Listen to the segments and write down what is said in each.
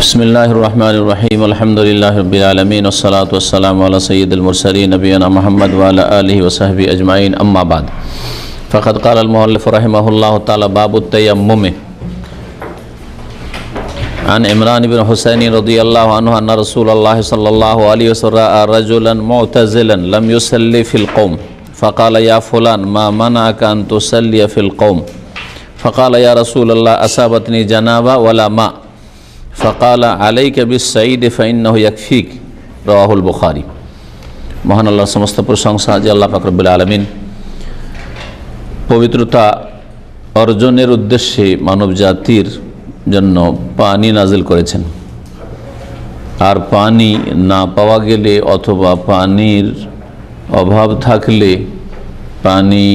बिस्मिल्लाहिर्रहमानिर्रहीम अल्हम्दुलिल्लाहि रब्बिल आलमीन वस्सलातु वस्सलामु अला सय्यिदिल मुरसलीन नबियना मुहम्मद व अला आलिहि व सहबिहि अजमाइन अम्मा बाद फ़क़द क़ाल अल मुअल्लिफ़ रहिमहुल्लाहु तआला बाबुत तयम्मुम अन इमरान बिन हुसैन रज़ियल्लाहु अन्हु अन्ना रसूलल्लाह सल्लल्लाहु अलैहि वसल्लम रअा रजुलन मुअतज़िलन लम युसल्ली फ़िल क़ौम फ़क़ाल या फ़ुलान मा मनअक अन तुसल्लिय फ़िल क़ौम फ़क़ाल या रसूलल्लाह असाबतनी जनाबा वला मा फ़क़ाल अलैका बिस्सईद फ़इन्नहु यकफ़ीक रवाहुल बुखारी। মহান আল্লাহর সমস্ত প্রশংসা যে আল্লাহ পাক রব্বুল আলামিন পবিত্রতা অর্জনের উদ্দেশ্যে মানব জাতির জন্য পানি নাজিল করেছেন। আর পানি না পাওয়া গেলে অথবা পানির অভাব থাকলে, পানি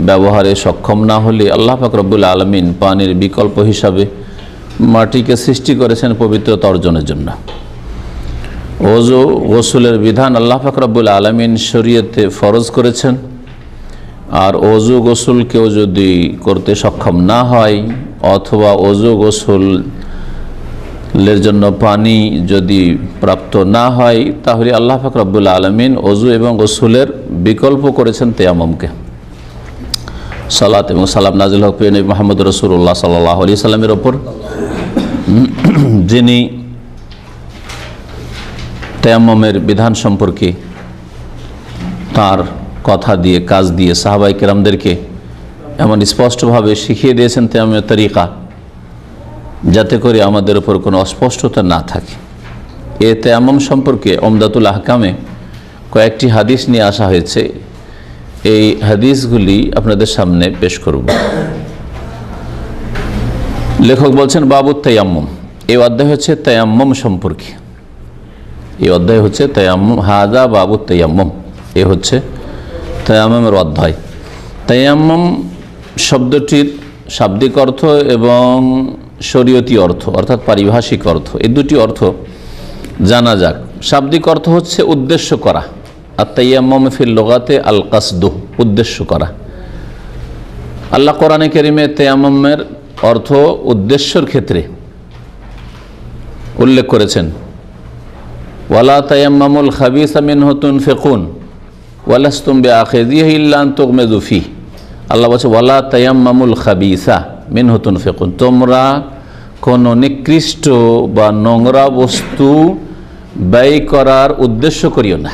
ব্যবহারে সক্ষম না হলে আল্লাহ পাক রব্বুল আলামিন পানির বিকল্প হিসাবে মাটিকে সৃষ্টি করেছেন পবিত্রতা অর্জনের জন্য। ওযু গোসলের বিধান আল্লাহ পাক রব্বুল আলামিন শরীয়তে ফরজ করেছেন। আর ওযু গোসল কেউ যদি করতে সক্ষম না হয় অথবা ওযু গোসলের জন্য পানি যদি প্রাপ্ত না হয়, তাহলে আল্লাহ পাক রব্বুল আলামিন ওযু এবং গোসলের বিকল্প করেছেন তায়াম্মুমকে। সালাত এবং সালাম নাজিল হোক প্রিয় নবী মুহাম্মদ রাসূলুল্লাহ সাল্লাল্লাহু আলাইহি সাল্লামের ওপর, যিনি তায়াম্মুমের বিধান সম্পর্কে তার কথা দিয়ে, কাজ দিয়ে সাহাবায়ে কেরামদেরকে এমন স্পষ্টভাবে শিখিয়ে দিয়েছেন তায়াম্মুমের তরিকা, যাতে করে আমাদের উপর কোনো অস্পষ্টতা না থাকে। এ তায়াম্মুম সম্পর্কে উমদাতুল আহকামে কয়েকটি হাদিস নিয়ে আসা হয়েছে। এই হাদিসগুলি আপনাদের সামনে পেশ করব। লেখক বলছেন বাবুত তায়াম্মুম, এই অধ্যায় হচ্ছে তায়াম্মুম সম্পর্কে। এই অধ্যায় হচ্ছে তায়াম্মুম, হাযা বাবুত তায়াম্মুম, এ হচ্ছে তায়াম্মুমের অধ্যায়। তায়াম্মুম শব্দটির শাব্দিক অর্থ এবং শরীয়তি অর্থ অর্থাৎ পারিভাষিক অর্থ, এই দুটি অর্থ জানা যাক। শাব্দিক অর্থ হচ্ছে উদ্দেশ্য করা। আত-তায়াম্মুম ফিল লুগাতে আল কাসদু, উদ্দেশ্য করা। আল্লাহ কোরআনে কারীমে তায়াম্মুমের অর্থ উদ্দেশ্যের ক্ষেত্রে উল্লেখ করেছেন। ওয়ালা তায়াম্মামুল খাবিসা মিনহু তুনফিকুন ওয়ালাস্তুম বিআখিযিহি ইল্লা আন তুগমিযু ফিহি। আল্লাহ বলছে ওয়ালা তায়াম্মামুল খাবিসা মিনহু তুনফিকুন, তোমরা কোনো নিকৃষ্ট বা নোংরা বস্তু ব্যয় করার উদ্দেশ্য করিও না,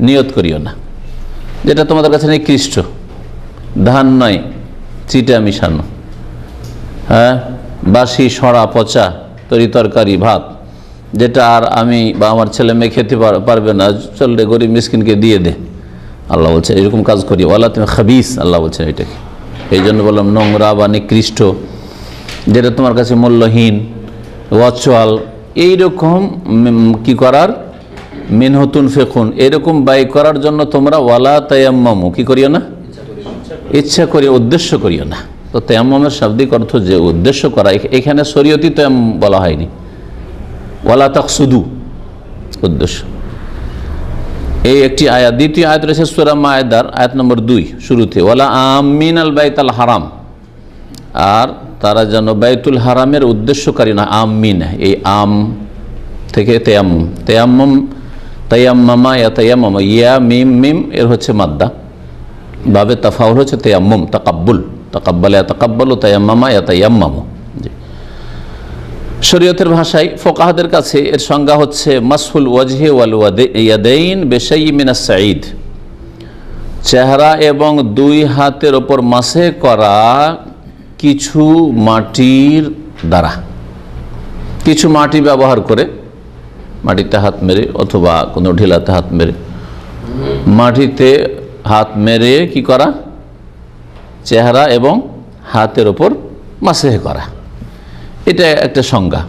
নিয়ত করিও না। যেটা তোমাদের কাছে নিকৃষ্ট, ধান নয়, চিটা মিশানো, বাসি সড়া পচা তরি তরকারি ভাত, যেটা আর আমি বা আমার ছেলে মেয়ে খেতে পারবে না, চললে গরিব মিসকিনকে দিয়ে দে। আল্লাহ বলছে এরকম কাজ করি। ওয়ালা তুমি খাবিস, আল্লাহ বলছেন এটাকে। এই জন্য বললাম নোংরা বা নিকৃষ্ট, যেটা তোমার কাছে মূল্যহীন, অচল, এইরকম কি করার, মিনহু তুনফিকুন, এরকম ব্যয় করার জন্য তোমরা ওয়ালা তায়াম্মামু কি করিও না, ইচ্ছা করিও, উদ্দেশ্য করিও না। তো তায়াম্মুমের শাব্দিক অর্থ যে উদ্দেশ্য করা, এখানে শরীয়তি তায়াম্মুম বলা হয়নি, ওয়ালা তাকসুদু, উদ্দেশ্য। এই একটি আয়াত। দ্বিতীয় আয়াত রয়েছে সূরা মায়েদার আয়াত নম্বর 2 শুরুতে, ওয়ালা আমিনাল বাইতাল হারাম, আর তারা যেন বাইতুল হারামের উদ্দেশ্যকারী না। আমিন, এই আম থেকে তায়াম্মুম, তায়াম্মুম তায়াম্মামা ইয়া তায়াম্মামা, ইয়া মিম মিম এর হচ্ছে মাদ্দা, বাবে তাফাউল হচ্ছে তায়াম্মুম, তাকাব্বুল, তাকাব্বালা তাকাব্বালু, তায়াম্মামা ইয়া তায়াম্মামু। শরীয়তের ভাষায় ফুকাহাদের কাছে এর সংজ্ঞা হচ্ছে মাসহুল ওয়াজহি ওয়াল ইয়াদাইন বিশাইইন মিনাস সাঈদ, চেহারা এবং দুই হাতের ওপর মাসে করা কিছু মাটির দ্বারা, কিছু মাটি ব্যবহার করে, মাটিতে হাত মেরে অথবা কোনো ঢিলাতে হাত মেরে, মাটিতে হাত মেরে কি করা, চেহারা এবং হাতের ওপর মাসেহ করা, এটা একটা সংজ্ঞা।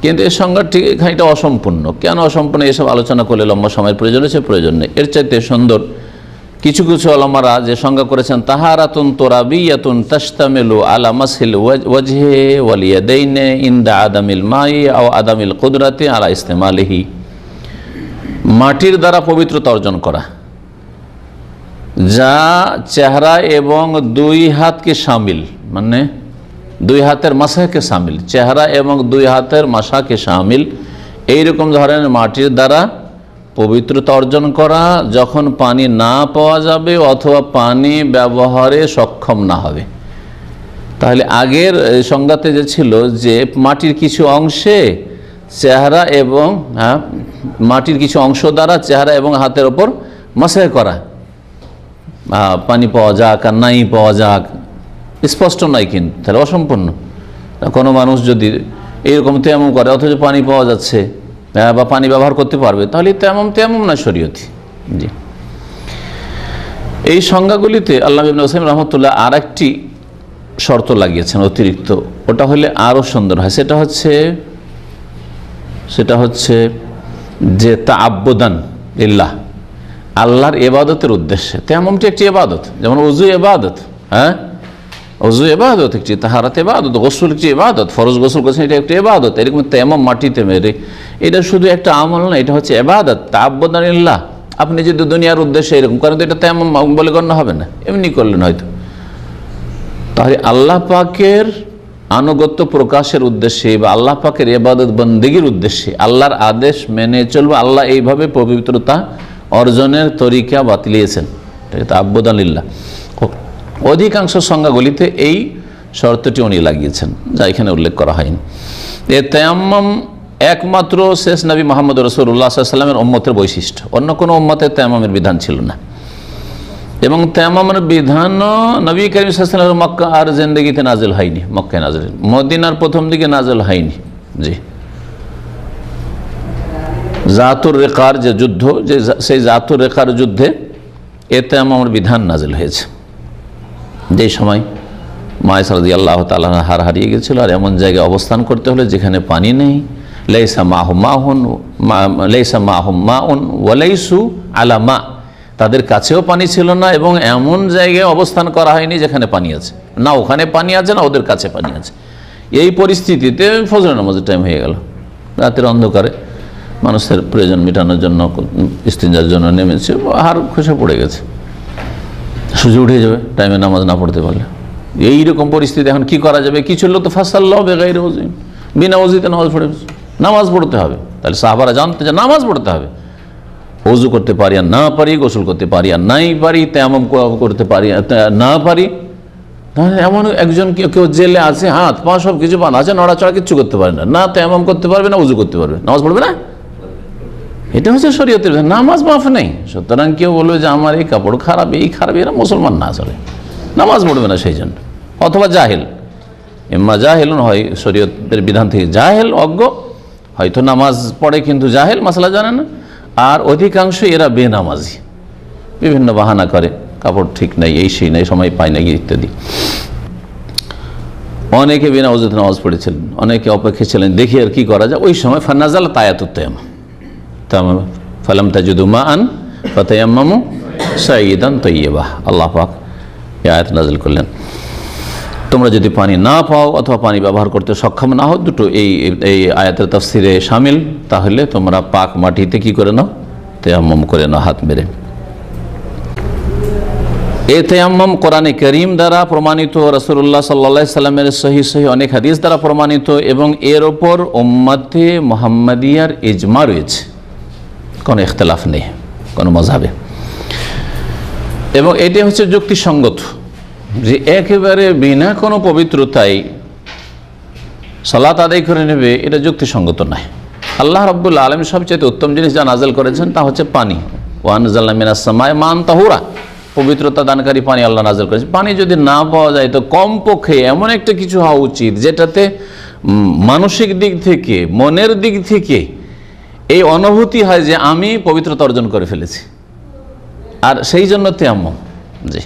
কিন্তু এই সংজ্ঞাটি এটা অসম্পূর্ণ। কেন অসম্পূর্ণ, এসব আলোচনা করলে লম্বা সময়ের প্রয়োজন হচ্ছে, প্রয়োজন নেই। এর চাইতে সুন্দর কিছু কিছু উলামারা যে সংজ্ঞা করেছেন, তাহারাতুন তুরাবিয়াতুন তাশতামিলু আলা মাসহিল ওয়াজহি ওয়াল ইয়াদাইনি ইনদা আদামিল মাই আও আদামিল কুদরাতি আলা ইস্তেমালিহি, মাটির দ্বারা পবিত্রতা অর্জন করা, যা চেহারা এবং দুই হাতকে শামিল, মানে দুই হাতের মাসাকে শামিল, চেহারা এবং দুই হাতের মাসাকে শামিল এইরকম ধরনের মাটির দ্বারা পবিত্রতা অর্জন করা যখন পানি না পাওয়া যাবে অথবা পানি ব্যবহারে সক্ষম না হবে। তাহলে আগের সংজ্ঞাতে যে ছিল যে মাটির কিছু অংশে চেহারা এবং মাটির কিছু অংশ দ্বারা চেহারা এবং হাতের ওপর মাসাহ করা, পানি পাওয়া যাক আর নাই পাওয়া যাক স্পষ্ট নাই, কিন্তু তাহলে অসম্পূর্ণ। কোনো মানুষ যদি এইরকম তেমন করে অথচ পানি পাওয়া যাচ্ছে বা পানি ব্যবহার করতে পারবে, তাহলে তেমন না শরীয়তি। জি, এই সংজ্ঞাগুলিতে আল্লামা ইবনে উসাইমিন রহমতুল্লাহ আর একটি শর্ত লাগিয়েছেন অতিরিক্ত, ওটা হলে আরও সুন্দর হয়। সেটা হচ্ছে যে তাআব্বুদান লিল্লাহ, আল্লাহর ইবাদতের উদ্দেশ্যে। তায়াম্মুমটি একটি ইবাদত, যেমন ওযু ইবাদত, ওযু ইবাদত একটি, তাহারাত ইবাদত, গোসল একটি ইবাদত, ফরজ গোসল করছেন এটা একটি ইবাদত। এরকম তায়াম্মুম মাটিতে মেরে এটা শুধু একটা আমল না, এটা হচ্ছে ইবাদত তাআব্বুদান লিল্লাহ। আপনি যদি দুনিয়ার উদ্দেশ্যে এরকম করেন তো এটা তায়াম্মুম বলে গণ্য হবে না, এমনি করলেন হয়তো। তাহলে আল্লাহ পাকের আনুগত্য প্রকাশের উদ্দেশ্যে বা আল্লাহ পাকের ইবাদত বন্দেগীর উদ্দেশ্যে আল্লাহর আদেশ মেনে চলবে, আল্লাহ এইভাবে পবিত্রতা অর্জনের তরিকা বাতলিয়েছেন, তাআব্বুদান লিল্লাহ। অধিকাংশ সংজ্ঞাগুলিতে এই শর্তটি উনি লাগিয়েছেন, যা এখানে উল্লেখ করা হয়নি। এ তায়াম্মুম একমাত্র শেষ নবী মুহাম্মদ রাসূলুল্লাহ সাল্লাল্লাহু আলাইহি ওয়াসাল্লামের উম্মতের বৈশিষ্ট্য, অন্য কোনো উম্মতের তায়াম্মুমের বিধান ছিল না। এবং তায়াম্মুমের বিধানও নবী করিম সাল্লাল্লাহু আলাইহি ওয়াসাল্লামের মক্কা আর জিন্দেগিতে নাজিল হয়নি, মক্কায় নাজিল, মদিনার প্রথম দিকে নাজিল হয়নি। জি, জাতুর রেকার যে যুদ্ধ, যে সেই জাতুর রেকার যুদ্ধে এ তায়াম্মুমের বিধান নাজিল হয়েছে, যে সময় মায়েশা রাদিয়াল্লাহু তাআলা হার হারিয়ে গেছিল আর এমন জায়গায় অবস্থান করতে হলে যেখানে পানি নেই, লাইসা মাহুম মাউন ওয়া লাইসু আলা মা, তাদের কাছেও পানি ছিল না এবং এমন জায়গায় অবস্থান করা হয়নি যেখানে পানি আছে, না ওখানে পানি আছে না ওদের কাছে পানি আছে। এই পরিস্থিতিতে ফজর নামাজের টাইম হয়ে গেল, রাতের অন্ধকারে মানুষের প্রয়োজন মেটানোর জন্য ইস্তিনজার জন্য নেমেছে, হার খসে পড়ে গেছে, সূর্য উঠে যাবে টাইমে নামাজ না পড়তে পারলে। এইরকম পরিস্থিতি এখন কি করা যাবে? কিছু লোক তো ফাসাল্লাহু বিগাইরি ওযুইন, বিনা ওযুতে নামাজ পড়তে হবে। তাহলে সাহাবারা জানতে যে নামাজ পড়তে হবে, ওযু করতে পারি আর না পারি, গোসল করতে পারি আর নাই পারি, তায়াম্মুম করতে পারি না পারি। তাহলে এমন একজন কেউ জেলে আছে, হাত পা সব কিছু বাঁধা আছে, নড়াচড়া কিচ্ছু করতে পারে না, না তায়াম্মুম করতে পারবে না ওযু করতে পারবে, নামাজ পড়বে না। এটা হচ্ছে শরীয়তের নামাজ মাফ নেই। সুতরাং কেউ বলবে যে আমার এই কাপড় খারাপ, এই খারাপ, এরা মুসলমান না, আসলে নামাজ পড়বে না সেই জন্য। অথবা জাহেল, এম্মা জাহেলুন, হয় শরীয়তের বিধান থেকে জাহেল, অজ্ঞ, হয়তো নামাজ পড়ে কিন্তু জাহেল, মাসলা জানে না। আর অধিকাংশ এরা বেনামাজি, বিভিন্ন বাহানা করে, কাপড় ঠিক নাই, এই সেই নাই, সময় পায় না ইত্যাদি। অনেকে বিনা ওযুতে নামাজ পড়েছিলেন, অনেকে অপেক্ষা ছিলেন দেখি আর কি করা যায়। ওই সময় ফানাজাল তায়াতুত তায়াম্মুম ফালাম তাজিদু মাআন ফাতায়াম্মামু সাইয়িদান তাইয়্যিবা, আল্লাহ পাক এই আয়াত নাযিল করলেন, তোমরা যদি পানি না পাও অথবা পানি ব্যবহার করতে সক্ষম না হও, দুটো এই আয়াতের তাফসিরে শামিল, তাহলে তোমরা পাক মাটিতে কি করে নাও? তায়াম্মুম করে নাও হাত মেরে। এই তায়াম্মুম কোরআনে কারীম দ্বারা প্রমাণিত, রাসূলুল্লাহ সাল্লাল্লাহু আলাইহি সাল্লামের সহিহ অনেক হাদিস দ্বারা প্রমাণিত, এবং এর ওপর উম্মতে মুহাম্মাদিয়ার ইজমা রয়েছে, কোনো ইখতিলাফ নেই কোনো মাযহাবে। এবং এটি হচ্ছে যুক্তিসঙ্গত যে একেবারে বিনা কোনো পবিত্রতায় সালাত আদায় করে নেবে, এটা যুক্তিসঙ্গত নয়। আল্লাহ রাব্বুল আলামিন সবচেয়ে উত্তম জিনিস যা নাযিল করেছেন তা হচ্ছে পানি। ওয়া আনজালনা মিনাস সামাই মাআন তাহুরা, পবিত্রতা দানকারী পানি আল্লাহ নাযিল করেছেন। পানি যদি না পাওয়া যায় তো কমপক্ষে এমন একটা কিছু হওয়া উচিত যেটাতে মানসিক দিক থেকে, মনের দিক থেকে এই অনুভূতি হয় যে আমি পবিত্রতা অর্জন করে ফেলেছি, আর সেই জন্য তায়াম্মুম। জি,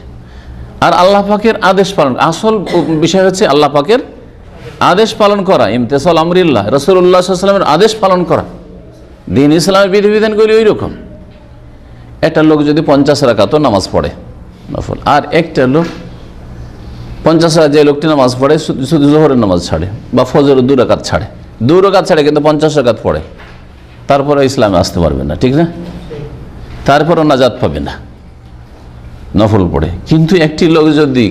আর আল্লাহ পাকের আদেশ পালন, আসল বিষয় হচ্ছে আল্লাহ পাকের আদেশ পালন করা, ইমতিসাল আমরিল্লাহ, রাসূলুল্লাহ সাল্লাল্লাহু আলাইহি ওয়াসাল্লামের আদেশ পালন করা। দ্বীন ইসলামের বিধিবিধানগুলি ওই রকম। একটা লোক যদি 50 রাকাতও নামাজ পড়ে নফল, আর একটা লোক 50 রাকাত, যে লোকটি নামাজ পড়ে শুধু যোহরের নামাজ ছাড়ে বা ফজরের 2 রাকাত ছাড়ে, 2 রাকাত ছাড়ে কিন্তু 50 রাকাত পড়ে, তারপরে ইসলামে আসতে পারবে না, ঠিক না? তারপরও নাজাত পাবে না নফল পড়ে। কিন্তু একটি লোক যদি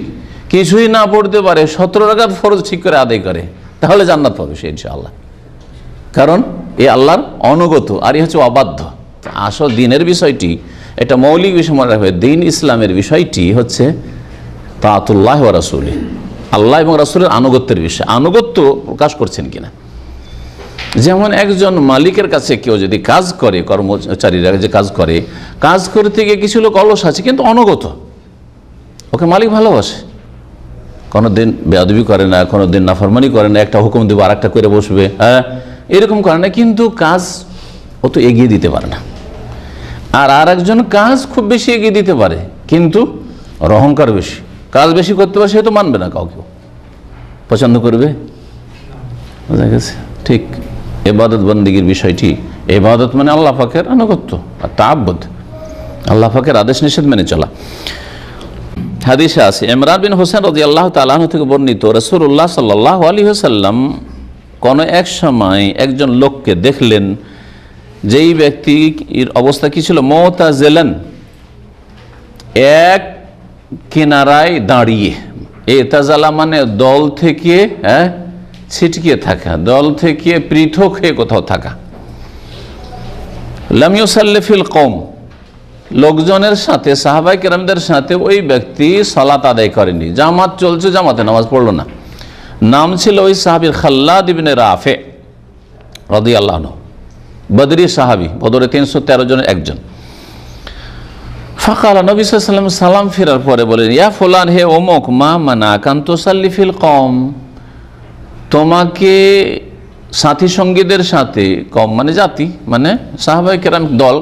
কিছুই না পড়তে পারে, 17 রাকাত ফরজ ঠিক করে আদায় করে, তাহলে জান্নাত পাবে সে ইনশাআল্লাহ। কারণ এ আল্লাহর অনুগত, আর এ হচ্ছে অবাধ্য। আসল দিনের বিষয়টি, এটা মৌলিক বিষয় মনে রাখবে, দিন ইসলামের বিষয়টি হচ্ছে তাআতুল্লাহ ওয়া রাসূলিহি, আল্লাহ এবং রাসূলের আনুগত্যের বিষয়। আনুগত্য প্রকাশ করছেন কিনা। যেমন একজন মালিকের কাছে কেউ যদি কাজ করে, কর্মচারীরা যে কাজ করে, কাজ করতে গিয়ে কিছু লোক অলস আছে কিন্তু অনুগত, ওকে মালিক ভালোবাসে, কোনো দিন বেয়াদবি করে না, কোনো দিন নাফরমানি করে না, একটা হুকুম দেবো আর একটা করে বসবে, হ্যাঁ এরকম করে না, কিন্তু কাজ ও তো এগিয়ে দিতে পারে না। আর একজন কাজ খুব বেশি এগিয়ে দিতে পারে কিন্তু অহংকার বেশি, কাজ বেশি করতে পারে, সে তো মানবে না, কাউকে পছন্দ করবে। বুঝা গেছে? ঠিক ইবাদত বন্দেগীর বিষয়টি, ইবাদত মানে আল্লাহ পাকের আনুগত্য আর তাআব্বুদ, আল্লাহ পাকের আদেশ নিষেধ মেনে চলা। হাদিসে আছে, ইমরান বিন হোসেন রাদিয়াল্লাহু তাআলা আনহু থেকে বর্ণিত, রাসূলুল্লাহ সাল্লাল্লাহু আলাইহি ওয়াসাল্লাম কোন এক সময় একজন লোককে দেখলেন, যেই ব্যক্তির অবস্থা কি ছিল, মুতাজিলান, এক কিনারায় দাঁড়িয়ে। ইতাজালা মানে দল থেকে ছিটকিয়ে থাকা, দল থেকে পৃথক হয়ে কোথাও থাকা। লাম ইউসাল্লি ফিল কওম, লোকজনের সাথে, সাহাবায়ে কেরামদের সাথে ওই ব্যক্তি সালাত আদায় করেনি, জামাত চলছে, জামাতে নামাজ পড়লো না। নাম ছিল ওই সাহাবীর খাল্লাদ ইবনে রাফে রাদিয়াল্লাহু আনহু, বদরি সাহাবী, বদরে 313 জনের একজন। ফাকালা, নবী সাল্লাল্লাহু আলাইহি ওয়াসাল্লাম সালাম ফেরার পরে বলেন, ইয়া ফুলান, হে অমুক, মা মানাকা আন তুসাল্লি ফিল কওম, তোমাকে সাথী সঙ্গীদের সাথে, কম মানে জাতি, মানে সাহাবায়ে কেরাম দল,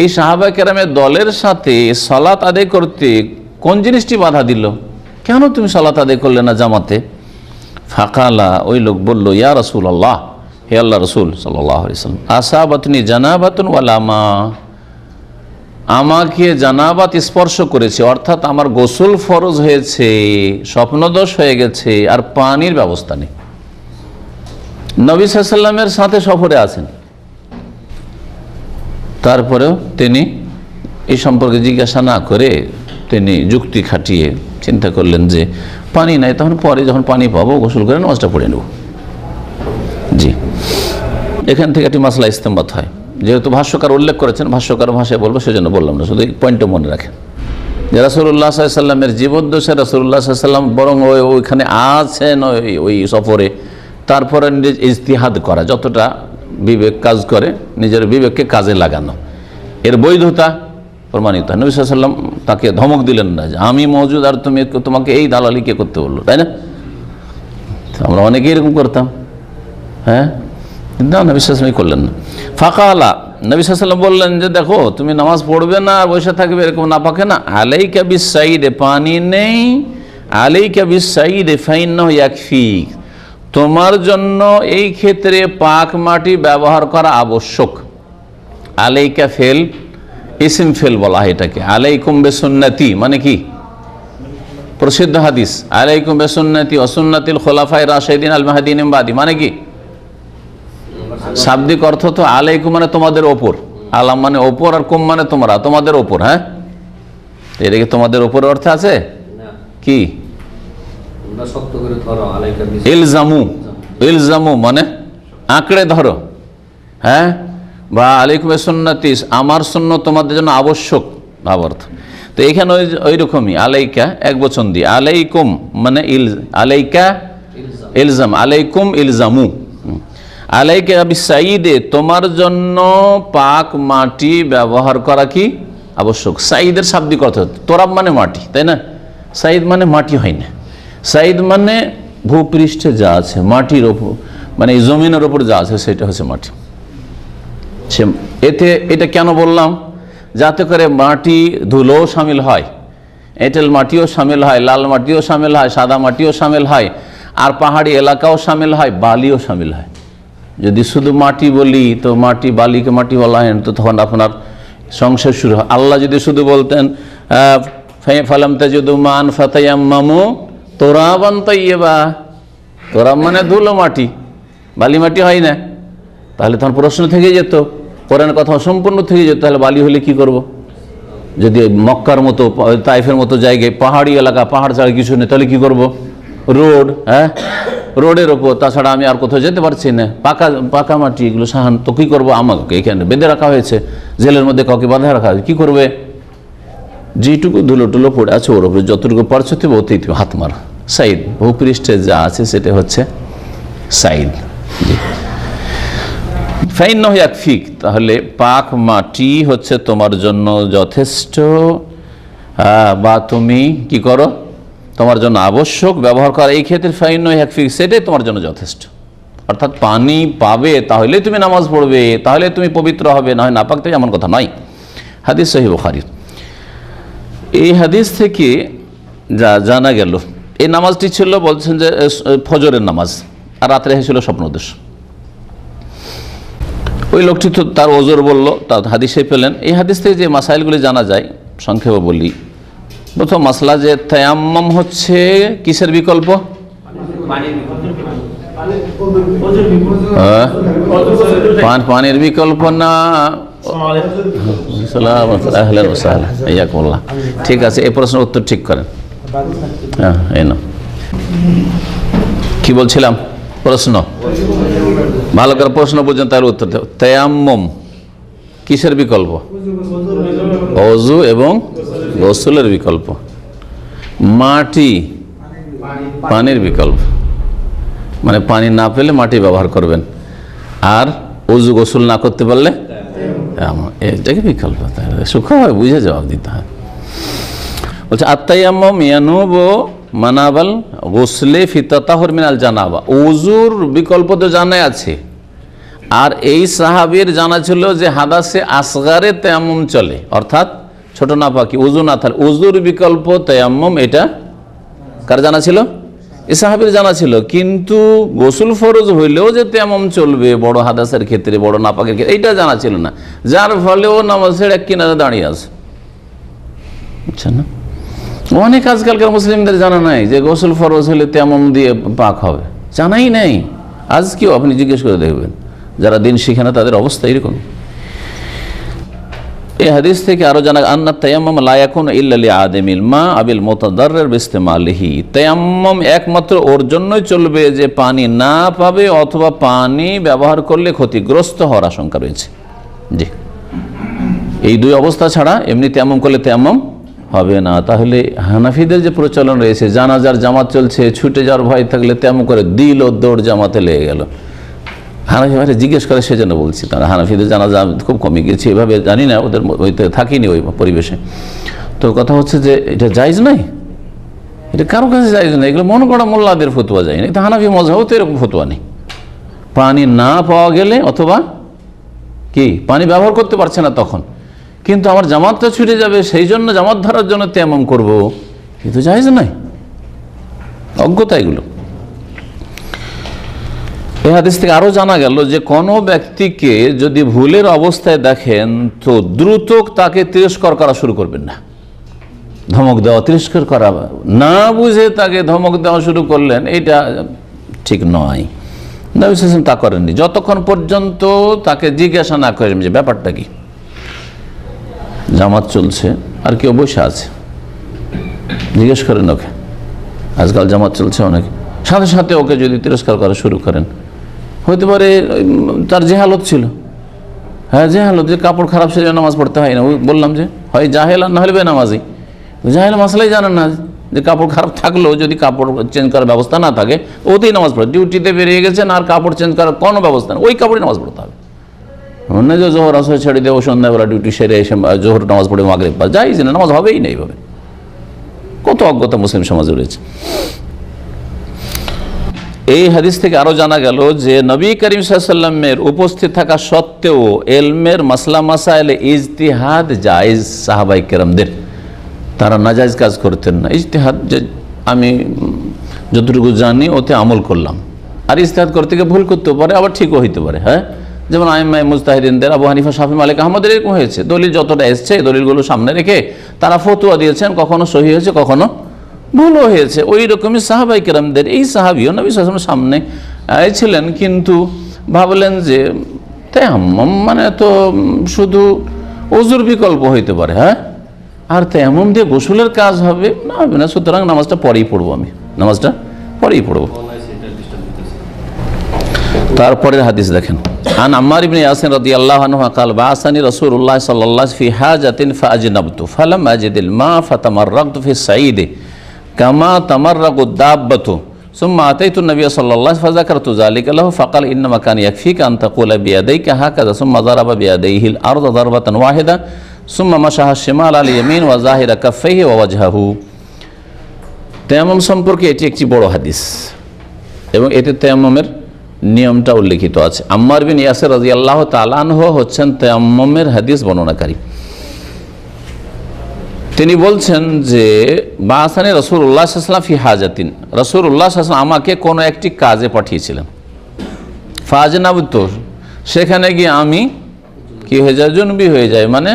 এই সাহাবায়ে কেরামের দলের সাথে সালাত আদায় করতে কোন জিনিসটি বাধা দিল? কেন তুমি সালাত আদায় করলে না জামাতে? ফাকালা, ওই লোক বলল, ইয়া রাসূলুল্লাহ, হে আল্লাহ রাসূল সাল্লাল্লাহু আলাইহি ওয়াসাল্লাম, আসাবাতনি জানাবাতুন ওয়ালা মা, আমাকে জানাবাত স্পর্শ করেছে, অর্থাৎ আমার গোসল ফরজ হয়েছে, স্বপ্নদোষ হয়ে গেছে, আর পানির ব্যবস্থা নেই। নবী সাল্লাল্লাহু আলাইহি ওয়াসাল্লামের সাথে সফরে আছেন, তারপরেও তিনি এই সম্পর্কে জিজ্ঞাসা না করে তিনি যুক্তি খাটিয়ে চিন্তা করলেন যে পানি নাই, তখন পরে যখন পানি পাবো গোসল করে নামাজটা পড়ে নেব। জি, এখান থেকে একটি মাসলা ইস্তেমবাত হয়, যেহেতু ভাষ্যকার উল্লেখ করেছেন, ভাষ্যকার ভাষায় বলবো সেজন্য বললাম না, শুধু এই পয়েন্টটা মনে রাখেন যে রাসূলুল্লাহ সাল্লাল্লাহু আলাইহি ওয়াসাল্লামের জীবদ্দশায় রাসূলুল্লাহ সাল্লাল্লাহু আলাইহি ওয়াসাল্লাম বরং ওইখানে আছেন ওই সফরে, তারপরে নিজের ইজতিহাদ করা, যতটা বিবেক কাজ করে নিজের বিবেককে কাজে লাগানো, এর বৈধতা প্রমাণিত। নবী সাল্লাল্লাহু আলাইহি ওয়াসাল্লাম তাকে ধমক দিলেন না যে আমি মওজুদ আর তোমাকে এই দালালি কে করতে বললো, তাই না? আমরা অনেকেই এরকম করতাম, হ্যাঁ, কিন্তু নবী সাল্লাল্লাহু আলাইহি ওয়াসাল্লাম করলেন না। ফাকালা, নবী সাল্লাল্লাহু আলাইহি ওয়াসাল্লাম বললেন যে দেখো, তুমি নামাজ পড়বে না আর বসে থাকবে, এরকম না পাকে না। আলাইকা বিস-সাইদ, পানি নেই, আলাইকা বিস-সাইদ ফাইন্নাহু ইয়াকফিক, তোমার জন্য এই ক্ষেত্রে পাক মাটি ব্যবহার করা আবশ্যক। আলাইকা ফেল, ইসিম ফেল বলা হয় এটাকে। আলাইকুম বিসুন্নতি মানে কি? প্রসিদ্ধ হাদিস, আলাইকুম বিসুন্নতি ওয়া সুন্নাতিল খুলাফায়ে রাশিদিন আল মাহদিয়িন মিন বাদি, মানে কি? শাব্দিক অর্থ তো আলাইকুম মানে তোমাদের ওপর, আলাম মানে ওপর, আর কুম মানে তোমরা, তোমাদের ওপর। হ্যাঁ, এটা কি তোমাদের ওপর অর্থ আছে কি? ইলজামু, ইলজামু মানে আঁকড়ে ধরো, হ্যাঁ, বা আলাইকুম সুন্নতি, আমার সুন্নাত তোমাদের জন্য আবশ্যক ভাবার্থ। তো এখানে ওই রকমই আলাইকা এক বচন দিয়ে, আলাইকুম মানে আলাইকা ইলজাম, আলাইকুম ইলজামু, আলাইকা বিসাইদে, তোমার জন্য পাক মাটি ব্যবহার করা কি আবশ্যক। সাইদের শাব্দিক অর্থ তোরাব মানে মাটি, তাই না? সাইদ মানে মাটি হয় না, সাইদ মানে ভূপৃষ্ঠে যা আছে, মাটির ওপর মানে এই জমিনের ওপর যা আছে সেটা হচ্ছে মাটি। এটা কেন বললাম? যাতে করে মাটি ধুলোও সামিল হয়, এঁটেল মাটিও সামিল হয়, লাল মাটিও সামিল হয়, সাদা মাটিও সামিল হয়, আর পাহাড়ি এলাকাও সামিল হয়, বালিও সামিল হয়। যদি শুধু মাটি বলি তো মাটি, বালিকে মাটি বলা হয় তো তখন আপনার সংসার শুরু হয়। আল্লাহ যদি শুধু বলতেন ফালাম তাজিদু মান ফাতায়াম্মামু তুরাবান তাইয়্যিবা, তুরাব মানে ধুলো মাটি, বালি মাটি হয় না, তাহলে তখন প্রশ্ন থেকে যেত, কোরআনের কথা অসম্পূর্ণ থেকে যেত, তাহলে বালি হলে কি করব? যদি মক্কার মতো তাইফের মতো জায়গায় পাহাড়ি এলাকা, পাহাড় ছাড়া কিছু নেই, তাহলে কি করব? রোড, হ্যাঁ, রোডের ওপর, তাছাড়া আমি আর কোথাও যেতে পারছি না, পাকা পাকা মাটি, এগুলো সাহান, তো কী করবো? আমাকে এখানে বেঁধে রাখা হয়েছে, জেলের মধ্যে কাউকে বাঁধা রাখা হয়েছে, কী করবে? যেটুকু ধুলো টুলো পড়ে আছে ওর উপরে যতটুকু পারছো তুমি ওতেই তুমি হাত মারা। সাইদ, ভূপৃষ্ঠে যা আছে সেটা হচ্ছে সাইদ। জি, ফাইন্নাহু ইয়াকফিক, তাহলে পাক মাটি হচ্ছে তোমার জন্য যথেষ্ট, বা তুমি কি করো, তোমার জন্য আবশ্যক ব্যবহার করা এই ক্ষেত্রে ফাইন্নাহু ইয়াকফিক, সেটাই তোমার জন্য যথেষ্ট। অর্থাৎ পানি পাবে তাহলে তুমি নামাজ পড়বে, তাহলে তুমি পবিত্র হবে, না হয় নাপাক, এমন কথা নয়। হাদিস সহিহ বুখারী। এই হাদিস থেকে যা জানা গেল, এই নামাজটি ছিল বলছেন যে ফজরের নামাজ, আর রাত্রে ছিল স্বপ্নদোষ। ওই লোকটি তো তার ওজর বলল, তার হাদিসে পেলেন। এই হাদিস থেকে যে মাসাইলগুলি জানা যায় সংক্ষেপে বলি। প্রথম মাসলা যে তায়াম্মুম হচ্ছে কিসের বিকল্প? পানির বিকল্প না? ঠিক আছে, এই প্রশ্নের উত্তর ঠিক করেন। হ্যাঁ, এই না, কি বলছিলাম? প্রশ্ন ভালো করে প্রশ্ন বুঝেন, তার উত্তর দেব। তায়াম্মুম কিসের বিকল্প? ওযু এবং গোসলের বিকল্প। মাটি পানির বিকল্প, মানে পানি না পেলে মাটি ব্যবহার করবেন, আর ওযু গোসল না করতে পারলে এটাকে বিকল্প। সুখা হয়, বুঝে জবাব দিতে হয়। বলছে আত-তায়াম্মুম ইয়ানুবু মানাবাল গোসলে ফি তাতাহুর মিনাল জানাবা। ওযুর বিকল্প তো জানাই আছে, আর এই সাহাবীর জানা ছিল যে হাদাসে আসগারে তায়াম্মুম চলে, অর্থাৎ ছোট নাপাকি, ওযু না থাকলে ওযুর বিকল্প তায়াম্মুম, এটা কার জানা ছিল? এই সাহাবীর জানা ছিল। কিন্তু গোসল ফরজ হইলেও যে তায়াম্মুম চলবে বড় হাদাসের ক্ষেত্রে, বড় নাপাকের ক্ষেত্রে, এইটা জানা ছিল না, যার ফলে ও নামাজের এক কিনারে দাঁড়িয়ে আছে। বুঝছেন না? অনেক আজকালকার মুসলিমদের জানা নাই যে গোসল ফরজ হলে তায়াম্মুম দিয়ে পাক হবে, জানাই নাই। আজকেও আপনি জিজ্ঞেস করে দেখবেন, যারা দিন শিখে না তাদের অবস্থা এরকম। এই হাদিস থেকে আরো জানা আন্না তায়াম্মুম লা ইয়াকুনু ইল্লা লিআদামিল মা আবিল মুতাদাররির বিইস্তিমালিহি। তায়াম্মুম একমাত্র ওর জন্যই চলবে যে পানি না পাবে অথবা পানি ব্যবহার করলে ক্ষতিগ্রস্ত হওয়ার আশঙ্কা রয়েছে। জি, এই দুই অবস্থা ছাড়া এমনি তায়াম্মুম করলে তায়াম্মুম হবে না। তাহলে হানাফিদের যে প্রচলন রয়েছে, জানাজার জামাত চলছে, ছুটে যাওয়ার ভয় থাকলে তায়াম্মুম করে দিল, দৌড় জামাতে লেগে গেল। হানাফি ভাইরা জিজ্ঞেস করে সেজন্য বলছি, তারা হানাফিদের জানাজা খুব কমে গেছে, এভাবে জানি না, ওদের ওইতে থাকিনি ওই পরিবেশে। তো কথা হচ্ছে যে এটা জায়েজ নাই, এটা কারো কাছে জায়েজ নাই, এগুলো মন গড়া মোল্লাদের ফতোয়া যায় না। এটা হানাফি মযহাবেও তো এরকম ফতোয়া নেই। পানি না পাওয়া গেলে অথবা কি পানি ব্যবহার করতে পারছে না তখন, কিন্তু আমার জামাতটা ছুটে যাবে, সেই জন্য জামাত ধরার জন্য তায়াম্মুম করব, কিন্তু জায়েজ নাই, অজ্ঞতা এগুলো। এই হাদিস থেকে আরো জানা গেল যে কোনো ব্যক্তিকে যদি ভুলের অবস্থায় দেখেন তো দ্রুত তাকে তিরস্কার করা শুরু করবেন না, ধমক দেওয়া, তিরস্কার করা, না বুঝে তাকে ধমক দেওয়া শুরু করলেন, এটা ঠিক নয়। নবী সাল্লাল্লাহু আলাইহি ওয়াসাল্লাম তা করেননি, যতক্ষণ পর্যন্ত তাকে জিজ্ঞাসা না করেন যে ব্যাপারটা কি। জামাত চলছে আর কেউ বসে আছে, জিজ্ঞেস করেন ওকে, আজকাল জামাত চলছে অনেক, সাথে সাথে ওকে যদি তিরস্কার করা শুরু করেন, হতে পারে তার জেহালত ছিল। হ্যাঁ, জেহালত, যে কাপড় খারাপ সেজন্য নামাজ পড়তে হয় না, বললাম যে হয় জাহেল আর না হলে বেনামাজি। জাহেল মাসলাই জানেন না যে কাপড় খারাপ থাকলেও যদি কাপড় চেঞ্জ করার ব্যবস্থা না থাকে, ওতেই নামাজ পড়ে, ডিউটিতে বেরিয়ে গেছেন আর কাপড় চেঞ্জ করার কোনো ব্যবস্থা নেই, ওই কাপড়ে নামাজ পড়তে হবে। না যে জোহর আসর ছেড়ে দেবো, সন্ধ্যাবেলা ডিউটি সেরে এসে জোহর নামাজ পড়ে মাগরিব পড়া, যাই না, নামাজ হবেই না এইভাবে। কত অজ্ঞতা মুসলিম সমাজে রয়েছে। এই হাদিস থেকে আরো জানা গেল যে নবী করিম সাল্লাল্লাহু আলাইহি ওয়াসাল্লামের উপস্থিত থাকা সত্ত্বেও এলমের মাসলা মাসাইলে ইজতিহাদ জায়েজ সাহাবায়ে কেরামদের, তারা নাজায়েজ কাজ করতেন না। ইজতিহাদ যে আমি যতটুকু জানি ওতে আমল করলাম, আর ইজতিহাদ করতে গিয়ে ভুল করতেও পারে, আবার ঠিকও হইতে পারে। হ্যাঁ, যেমন আইম্মায়ে মুজতাহিদিনদের আবু হানিফা, শাফি, মালিক, আহমদের এরকম হয়েছে, দলিল যতটা এসছে এই দলিলগুলো সামনে রেখে তারা ফতোয়া দিয়েছেন, কখনো সহি হয়েছে কখনো ভুলও হয়েছে। ওই রকমই সাহাবায়ে কেরামদের, এই সাহাবীও নবী সাল্লাল্লাহু আলাইহি ওয়াসাল্লামের সামনে ছিলেন, কিন্তু ভাবলেন যে তায়াম্মুম মানে তো শুধু ওযুর বিকল্প হইতে পারে। হ্যাঁ, আর তায়াম্মুম দিয়ে গোসলের কাজ হবে না, হবে না, সুতরাং নামাজটা পরেই পড়বো, আমি নামাজটা পরেই পড়বো। তারপরের হাদিস দেখেন, আন আম্মার ইবনে ইয়াসির রাদিয়াল্লাহু আনহু قال بعثني رسول الله صلى الله عليه وسلم في حاجة فأجنبت فلم أجد الماء فتمرغت في الصعيد كما تمرغ الدابة ثم أتيت النبي صلى الله عليه وسلم فذكرت ذلك له فقال إنما كان يكفيك أن تقول بيديك هكذا ثم ضرب بيديه الأرض ضربة واحدة ثم مسح الشمال على اليمين وظاهر كفيه ووجهه। তায়াম্মুম সম্পর্কে এটি একটি বড় হাদিস এবং এতে তায়াম্মুমের নিয়মটা উল্লেখিত আছে। আম্মার বিন ইয়াসির রাদিয়াল্লাহু তাআলা আনহু হচ্ছেন তায়াম্মুমের হাদিস বর্ণনাকারী। তিনি বলছেন যে বাসানি রাসূলুল্লাহ সাল্লাল্লাহু আলাইহি ওয়াসাল্লাম ফি হাজাতিন, রাসূলুল্লাহ সাল্লাল্লাহু আলাইহি ওয়াসাল্লাম আমাকে কোনো একটি কাজে পাঠিয়েছিলেন। ফাজনাবতু, সেখানে গিয়ে আমি কি হয়ে যায়, জুনবি হয়ে যায়, মানে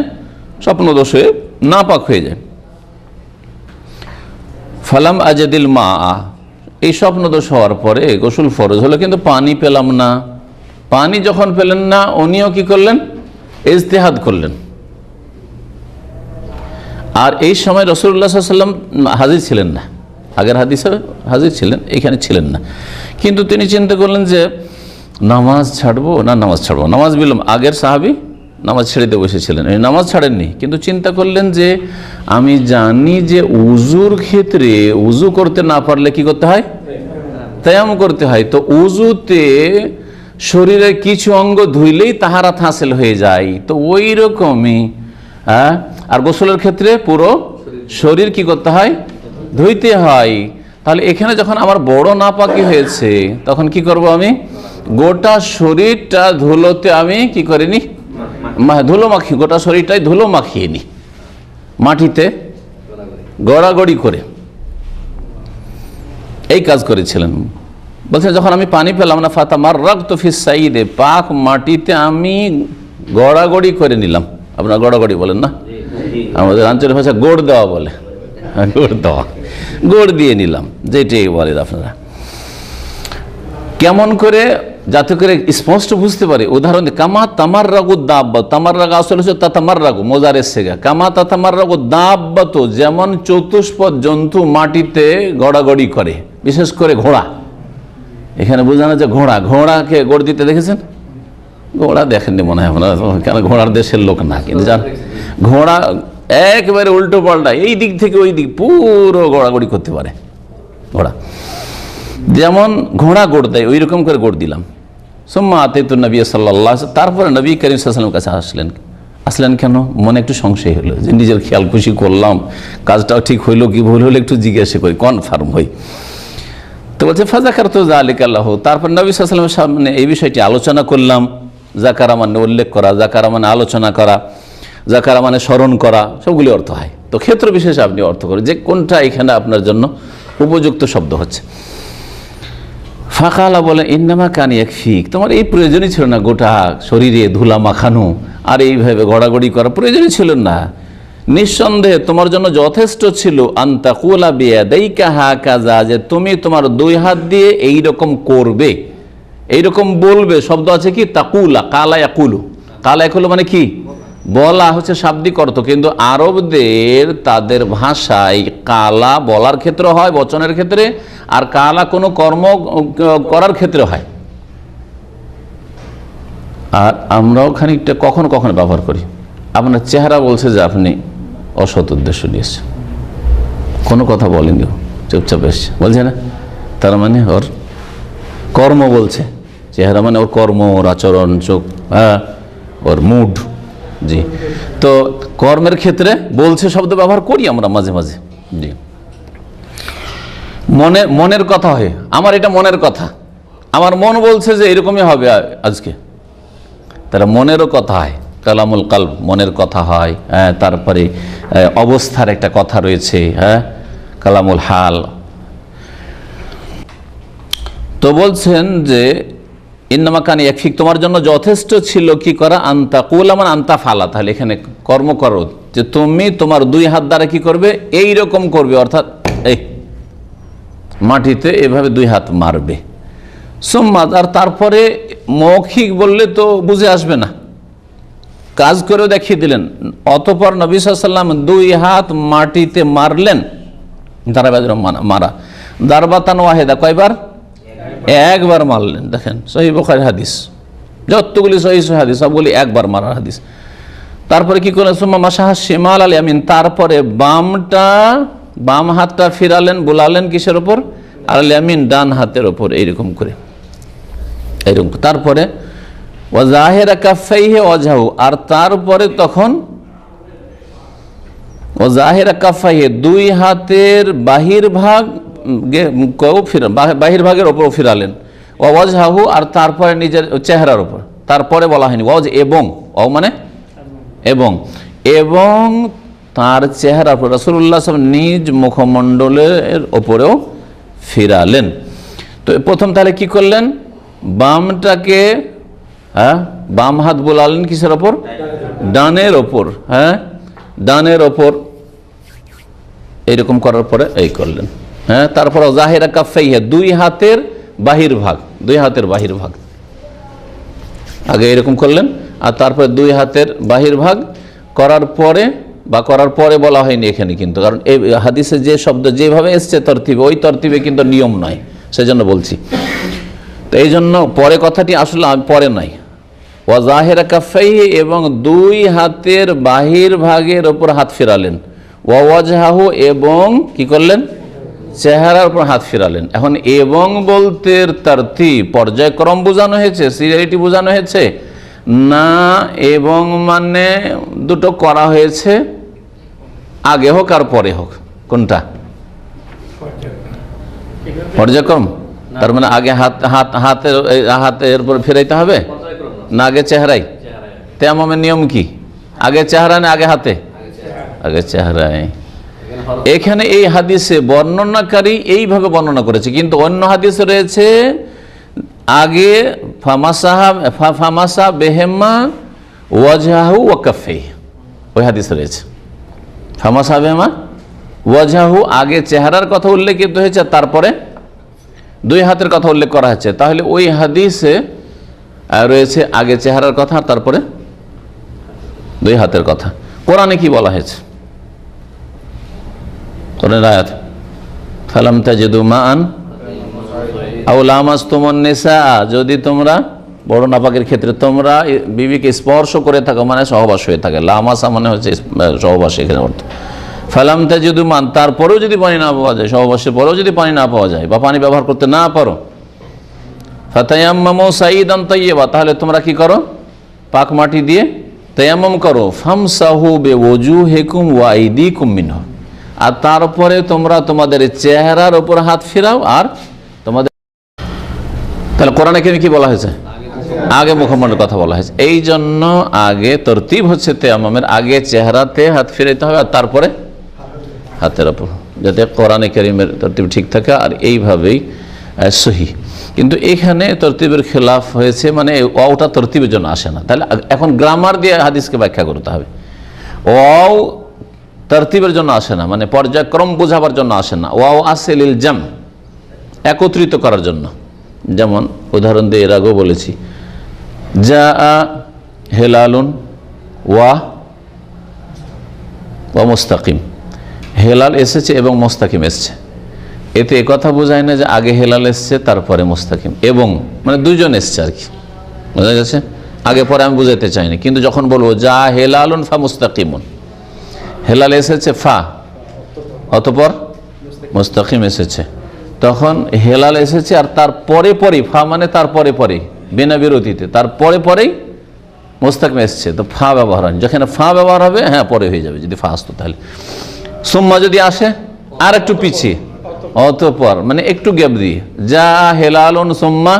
স্বপ্নদোষ হয়ে নাপাক হয়ে যায়। ফালাম আজাদিল মা, এই স্বপ্নদোষ হওয়ার পরে গোসল ফরজ হলো কিন্তু পানি পেলাম না। পানি যখন পেলেন না, উনিও কি করলেন, ইজতিহাদ করলেন। আর এই সময় রাসূলুল্লাহ সাল্লাল্লাহু আলাইহি ওয়াসাল্লাম হাজির ছিলেন না, আগের হাদিসে হাজির ছিলেন, এখানে ছিলেন না। কিন্তু তিনি চিন্তা করলেন যে নামাজ ছাড়বো না নামাজ ছাড়বো, নামাজ বিলম্ব, আগের সাহাবী নামাজ ছেড়ে দিয়ে বসেছিলেন, এই নামাজ ছাড়েননি, কিন্তু চিন্তা করলেন যে আমি জানি যে উজুর ক্ষেত্রে উজু করতে না পারলে কি করতে হয়, তায়াম্মুম করতে হয়। তো উজুতে শরীরের কিছু অঙ্গ ধুইলেই তাহারাত হাসিল হয়ে যায়, তো ওই রকমই আর গোসলের ক্ষেত্রে পুরো শরীর কি করতে হয়, ধুইতে হয়। তাহলে এখানে যখন আমার বড় নাপাকি হয়েছে তখন কি করব, আমি গোটা শরীরটা ধুলোতে আমি কি করিনি, ধুলো মাখি, গোটা শরীরটাই ধুলো মাখিয়ে নি, মাটিতে গড়াগড়ি করে এই কাজ করেছিলেন। বলছেন যখন আমি পানি পেলাম না, ফাতামাররাগতু ফিস সাইদে, পাক মাটিতে আমি গড়াগড়ি করে নিলাম। আপনারা গড়াগড়ি বলেন না, আমাদের আঞ্চলিক ভাষা গোড় দেওয়া বলে, গোড় দেওয়া, গোড় দিয়ে নিলাম, যেটাই বলেন আপনারা। কেমন করে, যাতে করে স্পষ্ট বুঝতে পারে, উদাহরণ দিই, কামা তামাররাগু দাব্বা, তামাররাগা আসলে হচ্ছে তাতামাররাগু, মোজারের সেগা, কামা তাতামাররাগু দাব্বা, তো যেমন চতুষ্পদ জন্তু মাটিতে গড়াগড়ি করে, বিশেষ করে ঘোড়া। এখানে বোঝানো যে ঘোড়াকে গোড় দিতে দেখেছেন? ঘোড়া দেখেননি মনে হয় আপনারা, কেন ঘোড়ার দেশের লোক না, কিন্তু জান ঘোড়া একবারে উল্টো পাল্টা, এই দিক থেকে ওই দিক পুরো গড়াগড়ি করতে পারে ঘোড়া। যেমন ঘোড়া গোড় দেয়, ওই রকম করে গোড় দিলাম। সুম্মা আতাইতু নবী সাল্লাল্লাহু আলাইহি ওয়াসাল্লাম, তারপরে নবী করিম সাল্লাল্লাহু আলাইহি ওয়াসাল্লামের কাছে আসলেন কেন? মনে একটু সংশয় হলো যে নিজের খেয়াল খুশি করলাম, কাজটাও ঠিক হইলো কি ভুল হলো একটু জিজ্ঞাসা করি, কনফার্ম হই। তো বলছে ফাযাকারতু যালিকা লাহু, তারপর নবী সাল্লাল্লাহু আলাইহি ওয়াসাল্লামের সামনে এই বিষয়টি আলোচনা করলাম। যাকারা মানে উল্লেখ করা, যাকারা মানে আলোচনা করা, যাকারা মানে স্মরণ করা, সবগুলি অর্থ হয়। তো ক্ষেত্র বিশেষে আপনি অর্থ করেন যে কোনটা এখানে আপনার জন্য উপযুক্ত শব্দ হচ্ছে। ফাকালা বলে ইন্নামা কান ইয়াকফিক, তোমার এই প্রয়োজনই ছিল না গোটা শরীরে ধুলা মাখানো আর এইভাবে গড়াগড়ি করা, প্রয়োজনই ছিল না। নিঃসন্দেহে তোমার জন্য যথেষ্ট ছিল আনতাকুলা বিয়াদাইকা হাকাযা, যে তুমি তোমার দুই হাত দিয়ে এই রকম করবে, এইরকম বলবে। শব্দ আছে কি তাকুলা, কালা ইয়াকুলু, কালা ইয়াকুলু মানে কি বলা, হচ্ছে শাব্দিক অর্থ, কিন্তু আরবদের তাদের ভাষায় কালা বলার ক্ষেত্রে হয়, বচনের ক্ষেত্রে, আর কালা কোনো কর্ম করার ক্ষেত্রে হয়। আর আমরাও খানিকটা কখনো কখনো ব্যবহার করি। আপনার চেহারা বলছে যে আপনি অসৎ উদ্দেশ্য নিয়েছেন, কোনো কথা বলেনি, চুপচাপ এসছে, বলছে না, তার মানে ওর কর্ম বলছে। চেহারা মানে ওর কর্ম, ওর আচরণ, চোখ, ওর মুড। জি, তো কর্মের ক্ষেত্রে বলছে শব্দ ব্যবহার করি আমরা মাঝে মাঝে। জি, মনের কথা হয়, আমার এটা মনের কথা, আমার মন বলছে যে এরকমই হবে আজকে, তারা মনেরও কথা হয়, কালামুল কালব, মনের কথা হয়। তারপরে অবস্থার একটা কথা রয়েছে, কালামুল হাল। তো বলছেন যে ইন্নামা কান ইয়াকফিক, তোমার জন্য যথেষ্ট ছিল কি করা, আন্তা কুলা মানে আন্তা ফালা, তাহলে এখানে কর্ম করো, যে তুমি তোমার দুই হাত দ্বারা কি করবে, এই রকম করবে, অর্থাৎ এই মাটিতে এভাবে দুই হাত মারবে। সুম্মা, আর তারপরে মৌখিক বললে তো বুঝে আসবে না, কাজ করেও দেখিয়ে দিলেন। অতঃপর নবী সাল্লাল্লাহু আলাইহি ওয়াসাল্লাম 2 হাত মাটিতে মারলেন, মারা দারবাতান ওয়াহিদা, কয়বার? একবার মারলেন। দেখেন সহিহ বুখারী হাদিস, যতগুলি সহিহ হাদিস সবগুলি একবার মারার হাদিস। তারপরে কি করলেন? সুম্মা মাসাহা শিমাল আল ইয়ামিন, তারপরে বাম হাতটা ফিরালেন, বুলালেন কিসের ওপর? আল ইয়ামিন, ডান হাতের ওপর, এইরকম করে, এইরকম। তারপরে ওয়া যাহিরা কাফাইহি ওয়াজহু, আর তারপরে তখন ওয়া যাহিরা কাফাইহি, 2 হাতের বাহির ভাগ বাহির ভাগের ওপর ফিরালেন। ওয়া ওয়াজহু, আর তারপরে নিজের চেহারার ওপর। তারপরে বলা হয়নি ওয়াজ, এবং মানে এবং তার চেহারা উপর, রাসূলুল্লাহ সাল্লাল্লাহু আলাইহি ওয়াসাল্লাম নিজ মুখমণ্ডলের ওপরেও ফিরালেন। তো প্রথম তাহলে কি করলেন? বামটাকে, বাম হাত বোলালেন কিসের ওপর? ডানের ওপর, ডানের ওপর, এইরকম করার পরে এই করলেন। তারপর জাহিরা কাফাইহি, 2 হাতের বাহির ভাগ, আগে এরকম করলেন, আর তারপরে 2 হাতের বাহির ভাগ করার পরে বলা হয়নি এখানে কিন্তু, কারণ এই হাদিসে যে শব্দ যেভাবে এসছে তরতিবে, ওই তরতিবে কিন্তু নিয়ম নয়, সেজন্য বলছি। তো এই জন্য পরে কথাটি আসলে পরে নাই। ওয়া যাহিরা কাফাইহি, এবং 2 হাতের বাহির ভাগের ওপর হাত ফিরালেন। ওয়া ওয়াজহাহু, এবং কি করলেন? চেহারার উপর হাত ফিরালেন। এখন এবং বলতে তারতিব, পর্যায়ক্রম বোঝানো হয়েছে, সিরিয়ালিটি বোঝানো হয়েছে না, এবং মানে দুটো করা হয়েছে, আগে হোক আর পরে হোক, কোনটা? পর্যায়ক্রম। তার মানে আগে হাতের উপর ফিরাইতে হবে না আগে চেহারায়? তায়াম্মুমের নিয়ম কি? আগে চেহারা না আগে হাতে? আগে চেহারায়। এখানে এই হাদিসে বর্ণনাকারী এইভাবে বর্ণনা করেছে, কিন্তু অন্য হাদিসে রয়েছে আগে ফামাসা বেহেমা ওয়াজহাহু ওয়া কাফাইহি, ওই হাদিসে রয়েছে ফামাসা বেহেমা ওয়াজহাহু, আগে চেহারার কথা উল্লেখিত হয়েছে, তারপরে 2 হাতের কথা উল্লেখ করা হয়েছে। তাহলে ওই হাদিসে রয়েছে আগে চেহারার কথা, তারপরে 2 হাতের কথা। কোরআনে কি বলা হয়েছে? কোরআনের আয়াত, ফালাম তাজিদু মাআন আও লামাসতুমুন নিসা, যদি তোমরা বড় নাপাকের ক্ষেত্রে তোমরা বিবিকে স্পর্শ করে থাকো, মানে সহবাস হয়ে থাকে, লামাসা মানে হচ্ছে সহবাস, এখানে অর্থ। ফালাম তাজিদু মাআন, তারপরেও যদি পানি না পাওয়া যায়, সহবাসের পরেও যদি পানি না পাওয়া যায় বা পানি ব্যবহার করতে না পারো, ফাতায়াম্মামু সাঈদান তাইয়্যিবা, তাহলে তোমরা কি করো? পাক মাটি দিয়ে তায়াম্মুম করো। ফামসাহু বিওজুহিকুম ওয়া আইদিকুম মিনহু, আর তারপরে তোমরা তোমাদের চেহারার উপর হাত ফিরাও। আর তোমাদের, তাহলে কোরআনে কি বলা হয়েছে? আগে মুখমণ্ডলের কথা বলা হয়েছে। এই জন্য আগে তরতিব হচ্ছে তায়াম্মুমের, আগে চেহারাতে হাত ফিরাইতে হবে, আর তারপরে হাতের উপর, যাতে কোরআনে কারীমের তরতিব ঠিক থাকে। আর এইভাবেই সহি। কিন্তু এখানে তরতিবের খেলাফ হয়েছে, মানে ওটা তরতিবের জন্য আসে না। তাহলে এখন গ্রামার দিয়ে হাদিসকে ব্যাখ্যা করতে হবে। ওয়াও তরতিবের জন্য আসে না, মানে পর্যায়ক্রম বোঝাবার জন্য আসে না। ওয়াও আসে লিল জাম, একত্রিত করার জন্য। যেমন উদাহরণ দিয়ে এর আগেও বলেছি, যা হেলালুন ওয়া মুস্তাকিম, হেলাল এসেছে এবং মুস্তাকিম এসেছে। এতে একথা বোঝায় না যে আগে হেলাল এসছে তারপরে মুস্তাকিম, এবং মানে 2 জন এসছে আর কি, বোঝা গেছে? আগে পরে আমি বুঝাতে চাইনি, কিন্তু যখন বলবো যা হেলালুন ফা মুস্তাকিমুন, হেলাল এসেছে ফা, অতঃপর মুস্তাকিম এসেছে, তখন হেলাল এসেছে আর তারপরে পরে, ফা মানে তারপরে পরে, বিনা বিরতিতে তারপরে পরেই মুস্তাকিম এসছে, তো ফা ব্যবহার হয়। যেখানে ফা ব্যবহার হবে, হ্যাঁ পরে হয়ে যাবে যদি ফা আসতো। তাহলে সুম্মা যদি আসে আর একটু পিছিয়ে, অতঃপর মানে একটু গ্যাপ দিয়ে, যা হেলালুন সুম্মা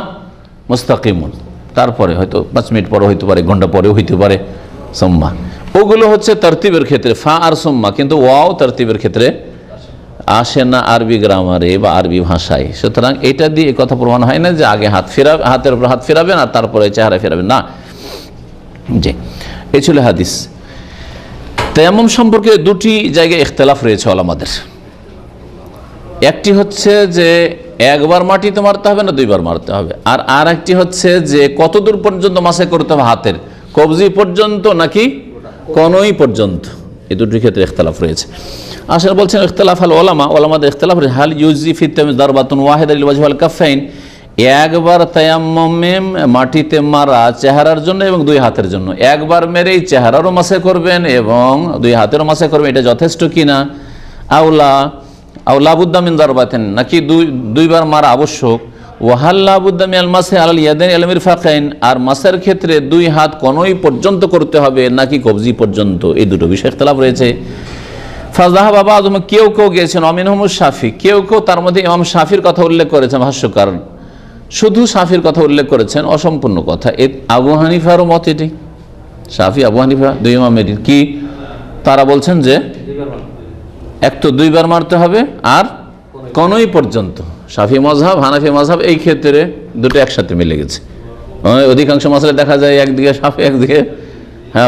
মুস্তাকিমুন, তারপরে হয়তো 5 মিনিট পরে হইতে পারে, ঘন্টা পরেও হইতে পারে সুম্মা। ওগুলো হচ্ছে তরতিবের ক্ষেত্রে ফা আর সুম্মা, কিন্তু ওয়াও তরতিবের ক্ষেত্রে আসে না আরবি গ্রামারে বা আরবি ভাষায়। সুতরাং এটা দিয়ে কথা প্রমাণ হয় না যে আগে হাতের উপর হাত ফেরাবেন আর তারপরে চেহারা ফেরাবেন না। জি, এই ছিল হাদিস। তায়াম্মুম সম্পর্কে 2টি জায়গায় ইখতিলাফ রয়েছে ওলামাদের। একটি হচ্ছে যে একবার মাটিতে মারতে হবে না 2 বার মারতে হবে, আর একটি হচ্ছে যে কত দূর পর্যন্ত মাসাই করতে হবে হাতের, কবজি পর্যন্ত নাকি কনুই পর্যন্ত, এই দুটির ক্ষেত্রে ইখতিলাফ রয়েছে। আসলে বলছেন ইখতিলাফ আল ওলামা, ওলামাদের ইখতিলাফ রয়েছে। হাল ইউজি ফি তায়াম্মুম দারবাতুন ওয়াহিদা লিল ওয়াজহি ওয়াল কাফাইন, একবার তায়াম্মুমে মাটিতে মারা চেহারার জন্য এবং দুই হাতের জন্য, একবার মেরেই চেহারারও মাসে করবেন এবং দুই হাতেরও মাসে করবেন, এটা যথেষ্ট কিনা? আউলা বুদ্দা মিন দারবাতিন, নাকি দুইবার মারা আবশ্যক? ওয়াহাল্লা বুদ্দা মিনাল মাসি আলাল ইয়াদাইন ইলা মিরফাকাইন, আর মাসের ক্ষেত্রে দুই হাত কনুই পর্যন্ত করতে হবে নাকি কবজি পর্যন্ত, এই দুটো বিষয়ে ইখতিলাফ রয়েছে। ফাযহাব বা'দুহুম, কেউ গিয়েছেন অমিনহুম শাফি, কেউ তার মধ্যে ইমাম শাফির কথা উল্লেখ করেছেন ভাষ্যকার, শুধু শাফির কথা উল্লেখ করেছেন, অসম্পূর্ণ কথা। আবু হানিফারও মত এটি, শাফি আবু হানিফা দুই ইমামের কি, তারা বলছেন যে এক তো দুইবার মারতে হবে আর কনুই পর্যন্ত। শাফি মযহাব, হানাফি মযহাব এই ক্ষেত্রে দুটো একসাথে মিলে গেছে। অধিকাংশ মাসলে দেখা যায় একদিকে শাফি একদিকে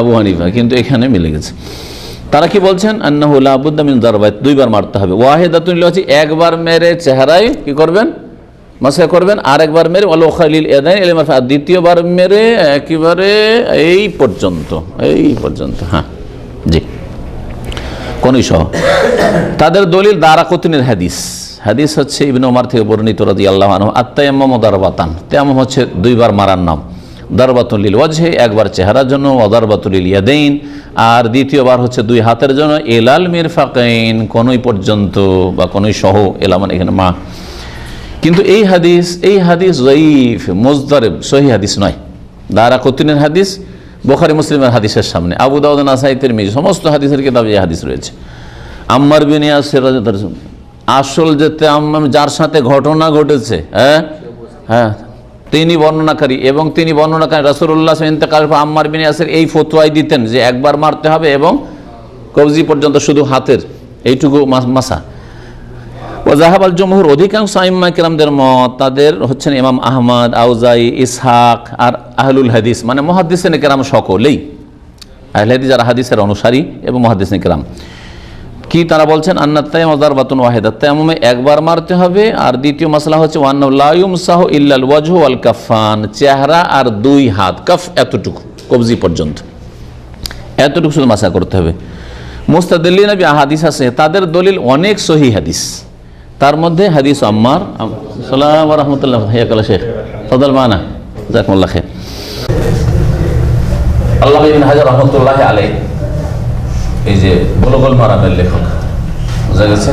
আবু হানিফা, কিন্তু এখানে মিলে গেছে। তারা কি বলছেন? আন্নাহু লা বুদ্দা মিন দারবাত, দুইবার মারতে হবে। ওয়াহিদাতুন লিওয়াজহি, একবার মেরে চেহারায় কি করবেন? মাসা করবেন, আর একবার মেরে ওয়াল উখরা লিল ইয়াদাইন ইলা মিরফাকাইন, দ্বিতীয়বার মেরে একেবারে এই পর্যন্ত, হ্যাঁ জি, কনুই সহ। তাদের দলিল দারাকুতনির হাদিস হচ্ছে ইবনে ওমর থেকে বর্ণিত রাদিয়াল্লাহু আনহু, আত-তায়াম্মুমু দারবাতান, তায়াম্মুম হচ্ছে দুইবার মারার নাম। দারবাতুন লিল ওয়াজহি, একবার চেহারার জন্য, ওয়া দারবাতুন লিল ইয়াদাইন, আর দ্বিতীয়বার হচ্ছে দুই হাতের জন্য, ইলাল মিরফাকাইন, কনুই পর্যন্ত বা কনুই সহ, এলা মানে এখানে মা। কিন্তু এই হাদিস যায়ীফ মুজদারিব, সহিহ হাদিস নয়। দারাকুতনির হাদিস বুখারী মুসলিমের হাদিসের সামনে, আবু দাউদ, নাসাঈ, তিরমিজি সমস্ত হাদিসের কিতাবে এই হাদিস রয়েছে। আম্মার বিন ইয়াসির রাদিয়াল্লাহু, আসল যে তায়াম্মুম যার সাথে ঘটনা ঘটেছে, হ্যাঁ তিনি বর্ণনাকারী, এবং তিনি বর্ণনাকারী রাসূলুল্লাহ সাল্লাল্লাহু আলাইহি ওয়াসাল্লাম ইন্তেকালের পর আম্মার বিন ইয়াসির এই ফতোয়াই দিতেন যে একবার মারতে হবে এবং কবজি পর্যন্ত, শুধু হাতের এইটুকু মাসা। ওয়াজাহাব আল জমহুর, অধিকাংশ আইম্মা কিরামদের মত, তাদের হচ্ছেন ইমাম আহমদ, আউজাই, ইসহাক আর আহলুল হাদিস, মানে মুহাদ্দিসিন কিরাম সকলেই, আহলে হাদিস যারা হাদিসের অনুসারী এবং মুহাদ্দিসিন কিরাম, কি তারা বলছেন আন্নাত তায়াম্মুম দারবাতুন ওয়াহিদা, তায়াম্মুমে একবার মারতে হবে। আর দ্বিতীয় মাসলা হচ্ছে ওয়ান্নাহু লা ইউমসাহু ইল্লাল ওয়াজহু ওয়াল কাফান, চেহারা আর দুই হাত, কাফ এতটুকু, কবজি পর্যন্ত এতটুকু শুধু মাসা করতে হবে। মুস্তাদিল্লিনা বিআহাদিস আছে, তাদের দলিল অনেক সহিহ হাদিস, তার মধ্যে হাদিস আম্মার। আসসালামু ওয়া রাহমাতুল্লাহ, হায়াকাল্লাহ শেখ, ফাদাল মানা, জাযাকুমুল্লাহ খাইর। আল্লামা ইবনে হাজার রাহমাতুল্লাহি আলাইহি, এই যে বুলুগুল মারামের লেখক, বুঝা গেছে,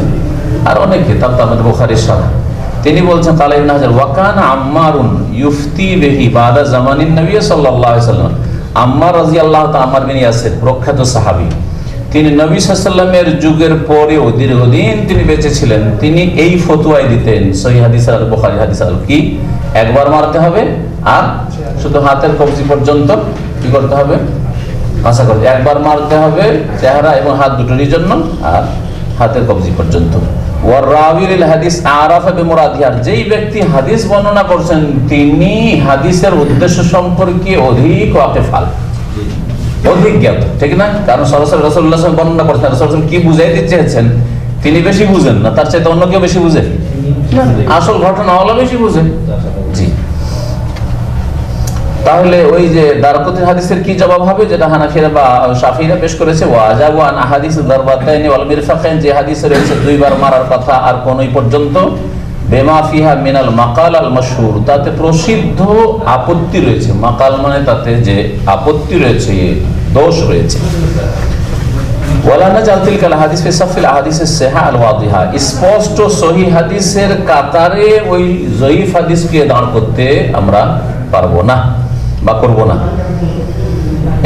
আর অনেক কিতাব, তার মধ্যে বুখারীর শারহ, তিনি বলছেন কালা ইবনে হাজার, ওয়া কানা আম্মারুন ইউফতি বিহি বাদা জামানিন নবী সাল্লাল্লাহু আলাইহি ওয়াসাল্লাম, আম্মার রাদিয়াল্লাহু তাআলা, আম্মার বিন ইয়াসির প্রখ্যাত সাহাবী, তিনি নবী সাল্লাল্লাহু আলাইহি ওয়াসাল্লামের যুগের পরেও দীর্ঘদিন তিনি বেঁচে ছিলেন, তিনি এই ফতোয়াই দিতেন, সহিহ হাদিস আর বুখারী হাদিস আর কি, একবার মারতে হবে আর শুধু হাতের কবজি পর্যন্ত কি করতে হবে? আশা করি একবার মারতে হবে চেহারা এবং হাত দুটোরই জন্য, আর হাতের কবজি পর্যন্ত। ওয়ার রাবিল হাদিস আরাফা বিমুরাদিহি, যেই ব্যক্তি হাদিস বর্ণনা করছেন তিনি হাদিসের উদ্দেশ্য সম্পর্কে অধিক ওয়াকিফাল, অধিক জ্ঞাত, ঠিক না? কারণ সরাসরি রাসূলুল্লাহ সাল্লাল্লাহু আলাইহি ওয়াসাল্লাম বর্ণনা করছেন, রাসূল কি বুঝাইতে চেয়েছেন তিনি বেশি বুঝেন না, তার চাইতে অন্য কেউ বেশি বুঝে, আসল ঘটনা ওয়ালা বেশি বুঝে। জি, তাহলে ওই যে দারকুতনির হাদিসের কি জবাব হবে, যেটা হানাফিরা বা শাফিঈরা পেশ করেছে, ওয়াজাবু আন আহাদিস দারবাতাইনি ওয়াল মিরফাকাইন, যে হাদিসে রয়েছে দুইবার মারার কথা আর কোনই পর্যন্ত, বেমা ফিহা মিনাল মাকাল আল মাশহুর, তাতে প্রসিদ্ধ আপত্তি রয়েছে, মাকাল মানে তাতে যে আপত্তি রয়েছে, দোষ রয়েছে। ওয়ালা নাজাল তিলকাল হাদিস ফি সাফিল আহাদিসিস সাহিহা আল ওয়াদিহা, স্পষ্ট সহিহ হাদিসের কাতারে ওই যঈফ হাদিসকে দাঁড় করতে আমরা পারবো না বা করব না।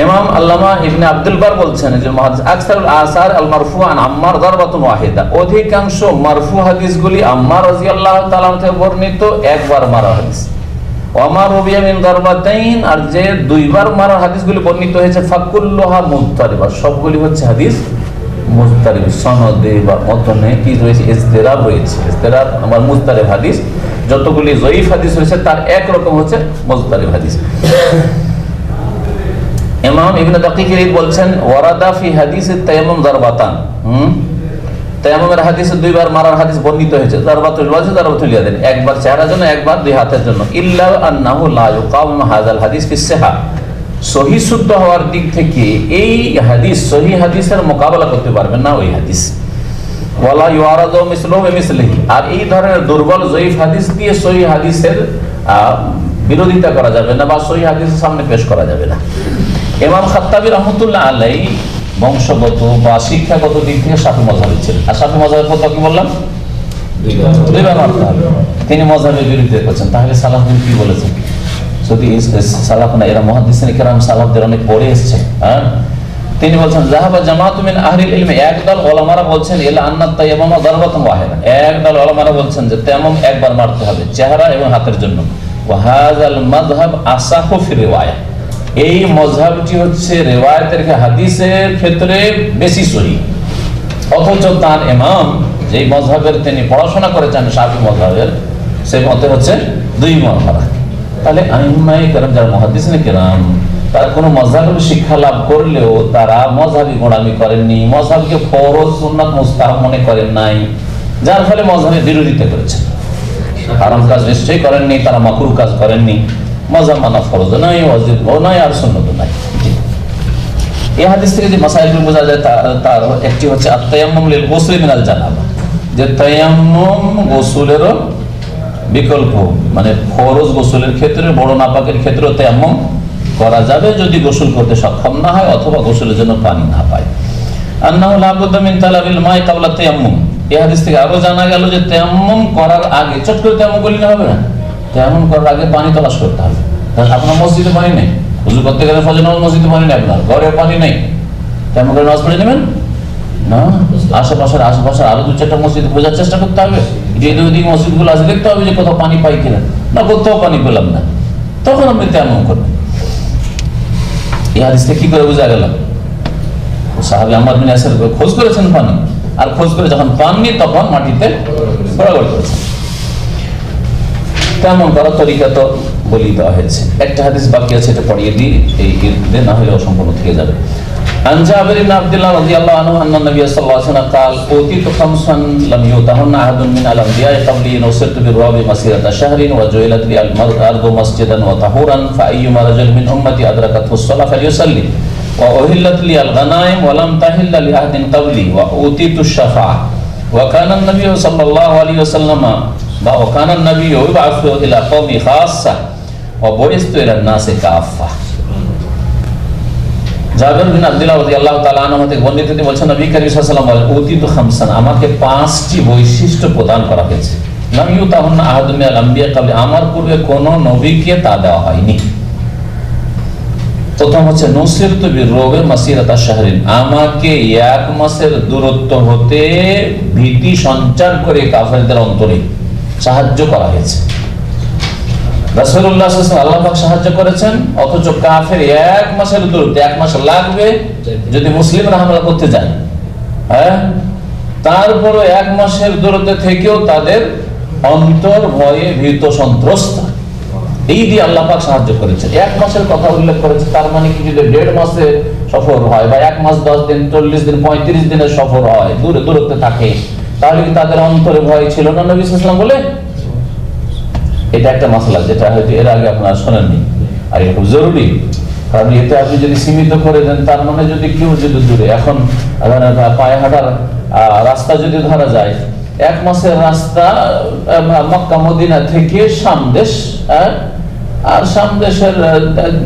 ইমাম আল্লামা ইবনে আব্দুল বার বলছেন যে মুহাদ্দিস আকসারুল আসার আল মারফুআ আন আম্মার দারবাতুন ওয়াহিদা, অধিকাংশ মারফু হাদিসগুলি আম্মার রাদিয়াল্লাহু তাআলা থেকে বর্ণিত একবার মারা হাদিস। ওমা রুবিয়া মিন দারবাতাইন, আর যে দুইবার মারা হাদিসগুলি বর্ণিত হয়েছে ফাকুল্লুহা মুজতারিবা, সবগুলি হচ্ছে হাদিস মুজতারিব, সনদে বা মতনে কি রয়েছে? ইজতিরাব রয়েছে, ইজতিরাব আমার মুজতারিব হাদিস, যতগুলি যঈফ হাদিস রয়েছে তার এক রকম হচ্ছে মুজতারিব হাদিস। ইমাম ইবনে দাকিক আল-ঈদ বলছেন ওয়ারাদা ফি হাদিসিত তায়াম্মুম দারবাতান, তায়াম্মুমের হাদিসে দুইবার মারার হাদিস বর্ণিত হয়েছে, দারবাতুল ওয়াজহি দারবাতুল ইয়াদাইন, একবার চেহারার জন্য একবার দুই হাতের জন্য। ইল্লা আন্নাহু লা ইউকাম হাযাল হাদিস ফি সিহা, সহি শুদ্ধ হওয়ার দিক থেকে এই হাদিস সহি হাদিসের মোকাবেলা করতে পারবেন না ওই হাদিস। ওয়ালা ইউআরাদু মিসলুহু বিমিসলিহি, আর এই ধরনের দুর্বল জয়ীফ হাদিস দিয়ে সহি হাদিসের বিরোধিতা করা যাবে না বা সহি হাদিসের সামনে পেশ করা যাবে না। ইমাম খাত্তাবী রহমতুল্লাহ আলাইহি বংশগত বা শিক্ষাগত দিক থেকে শাফি মাযহাবী ছিলেন। আর শাফি মাযহাবের কথা কি বললাম, দুই ভাগ মানতে হবে। তিনি মাযহাবের বিরুদ্ধে করছেন, তাহলে সালাফগণ কি বলেছেন? যদি সালাফ না, এরা মুহাদ্দিসিন কিরাম সালাফদের অনেক পড়ে এসেছে। হ্যাঁ, তিনি বলছেন যাহাবা জামাআতুম মিন আহলিল ইলম, একদল উলামারা বলছেন ইলা আন্না তায়াম্মুম দারবাতুন ওয়াহিদা, একদল উলামারা বলছেন যে তায়াম্মুম একবার মারতে হবে চেহারা এবং হাতের জন্য। ওয়া হাযাল মাযহাব আসাহু ফি রিওয়ায়া, এই মাযহাবটি হচ্ছে রিওয়ায়াতের হাদিসের ক্ষেত্রে বেশি সহিহ। অথচ তার ইমাম যেই মাযহাবের তিনি পড়াশোনা করেছেন শাফি মাযহাবের, সেই মতে হচ্ছে দুই মত করা। তাহলে আইম্মায়ে কেরাম যারা মুহাদ্দিসিন কেরাম, তারা কোনো মাযহাবের শিক্ষা লাভ করলেও তারা মাযহাবী গোঁড়ামি করেননি, মাযহাবকে ফরজ সুন্নাত মুস্তাহাব মনে করেন নাই, যার ফলে মাযহাবের বিরোধিতা করেছেন। হারাম কাজ নিশ্চয়ই করেননি, তারা মাকরুহ কাজ করেননি। মাযহাব মানা ফরজ নাই, ওয়াজিব নাই, আর সুন্নাত নাই। এই হাদিস থেকে যে মাসাইলগুলো বোঝা যায় তার একটি হচ্ছে আত-তায়াম্মুম লিল গুসলি মিনাল জানাবা, যে তায়াম্মুম গোসলেরও বিকল্প, মানে ফরজ গোসলের ক্ষেত্রে, বড় নাপাকের ক্ষেত্রে তায়াম্মুম করা যাবে যদি গোসল করতে সক্ষম না হয় অথবা গোসলের জন্য পানি না পায়। আন্নাহু লা বুদ্দা মিন তালাবিল মাই ক্বাবলা তায়াম্মুম, এই হাদিস থেকে আরো জানা গেল যে তায়াম্মুম করার আগে চট করে তায়াম্মুম করলে হবে না, তায়াম্মুম করার আগে পানি তলাশ করতে হবে। তাহলে আপনার মসজিদে পানি নেই, ওযু করতে গেলে ফজর নামাজ মসজিদে পানি নেই, আপনার ঘরে পানি নেই, তায়াম্মুম করে নামাজ পড়ে নেবেন না? আশেপাশের আরো দু চারটা মসজিদ খোঁজার চেষ্টা করতে হবে, এদিক মসজিদগুলো আছে দেখতে হবে যে কোথাও পানি পাই কিনা, না কোথাও পানি পেলাম না, তখন আপনি তায়াম্মুম করবেন। এই হাদিস থেকে কি করে বোঝা গেল? সাহাবী আম্মার বিন ইয়াসির খোঁজ করেছেন পানি, আর খোঁজ করে যখন পাননি তখন মাটিতে গড়াগড়ি করেছেন। তেমন করার তরিকা তো বলি দেওয়া হয়েছে। একটা হাদিস বাকি আছে, এটা পড়িয়ে দিই, এই ঈদে না হলে অসম্পূর্ণ থেকে যাবে। عن جابر بن عبد الله رضي الله عنه أن النبي صلى الله عليه وسلم قال أوتيت خمسا لم يؤتهن أحد من الأنبياء قبلي نصرت بالرعب مسيرة شهر وجعلت لي الأرض مسجدا وطهورا فأيما رجل من أمتي أدركته الصلاة فليصلي وأهلت لي الغنائم ولم تحل لأحد قبلي وأوتيت الشفاعة وكان النبي صلى الله عليه وسلم وكان النبي يبعث إلى قومي خاصة وبعثت إلى الناس كافة। জাবের বিন আব্দুল্লাহ রাদিয়াল্লাহু তাআলা আনহু থেকে বর্ণিত, তিনি বলেন নবী করিম সাল্লাল্লাহু আলাইহি ওয়াসাল্লাম বলেন উতিতু খামসান, আমাকে পাঁচটি বৈশিষ্ট্য প্রদান করা হয়েছে। লাম ইউতাহুন্না আহাদুম মিনাল আম্বিয়া ক্বাবলি, আমার পূর্বে কোন নবীকে তা দেওয়া হয়নি। প্রথম হচ্ছে নুসিরতু বিররুবি মাসিরাতা শাহরিন, আমাকে এক মাসের দূরত্ব হতে ভীতি সঞ্চার করে কাফেরদের অন্তরে সাহায্য করা হয়েছে। রাসূলুল্লাহ সাল্লাল্লাহু আলাইহি ওয়াসাল্লাম আল্লাহ পাক সাহায্য করেছেন, অথচ কাফের এক মাসের দূরত্বে, এক মাস লাগবে যদি মুসলিমরা হামলা করতে যায়, হ্যাঁ, তারপরও এক মাসের দূরত্বে থেকেও তাদের অন্তর ভয়ে ভীত সন্ত্রস্ত, এই দিয়ে আল্লাহ পাক সাহায্য করেছেন। এক মাসের কথা উল্লেখ করেছে, তার মানে কি যদি 1.5 মাসে সফর হয় বা 1 মাস 10 দিন 40 দিন 35 দিনের সফর হয়, দূরত্বে থাকে, তাহলে কি তাদের অন্তরে ভয় ছিল না নবী সাল্লাল্লাহু আলাইহি ওয়াসাল্লাম বলে? এটা একটা মাসলা যেটা হয়তো এর আগে আপনারা শোনেননি, আর এটা খুব জরুরি। কারণ এতে আপনি যদি সীমিত করে দেন, তার মানে যদি কেউ যদি দূরে এখন পায়ে হাঁটার রাস্তা যদি ধরা যায়, 1 মাসের রাস্তা মক্কা মদিনা থেকে সামদেশ, আর সামদেশের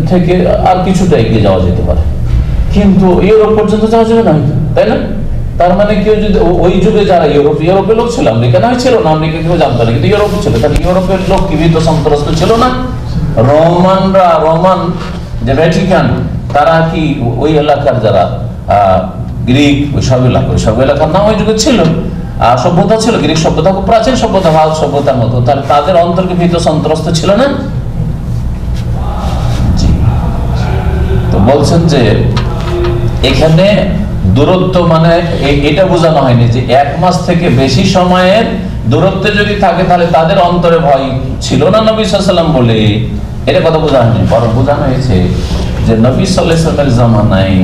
থেকে আর কিছুটা এগিয়ে যাওয়া যেতে পারে, কিন্তু ইউরোপ পর্যন্ত যাওয়া যাবে না, তাই না? তার মানে কেউ যদি ওই যুগে যারা ইউরোপের লোক ছিল, আমেরিকা না ছিল না, আমেরিকা কেউ জানতো না, কিন্তু ইউরোপে ছিল, তাহলে ইউরোপের লোক কি ভীত সন্ত্রস্ত ছিল না? রোমান যে ভ্যাটিকান, তারা কি ওই এলাকার যারা গ্রিক, ওইসব এলাকার নাম ওই যুগে ছিল, সভ্যতা ছিল, গ্রিক সভ্যতা খুব প্রাচীন সভ্যতা, ভারত সভ্যতার মতো, তাহলে তাদের অন্তর্কে ভীত সন্ত্রস্ত ছিল না? তো বলছেন যে এখানে দূরত্ব মানে এটা বোঝানো হয়নি যে 1 মাস থেকে বেশি সময়ের দূরত্বে যদি থাকে তাহলে তাদের অন্তরে ভয় ছিল না নবী সাল্লাল্লাহু আলাইহি ওয়াসাল্লাম বলে, এটা কথা বোঝানো হয়নি। বরং বোঝানো হয়েছে যে নবী সাল্লাল্লাহু আলাইহি ওয়াসাল্লামের জামানায়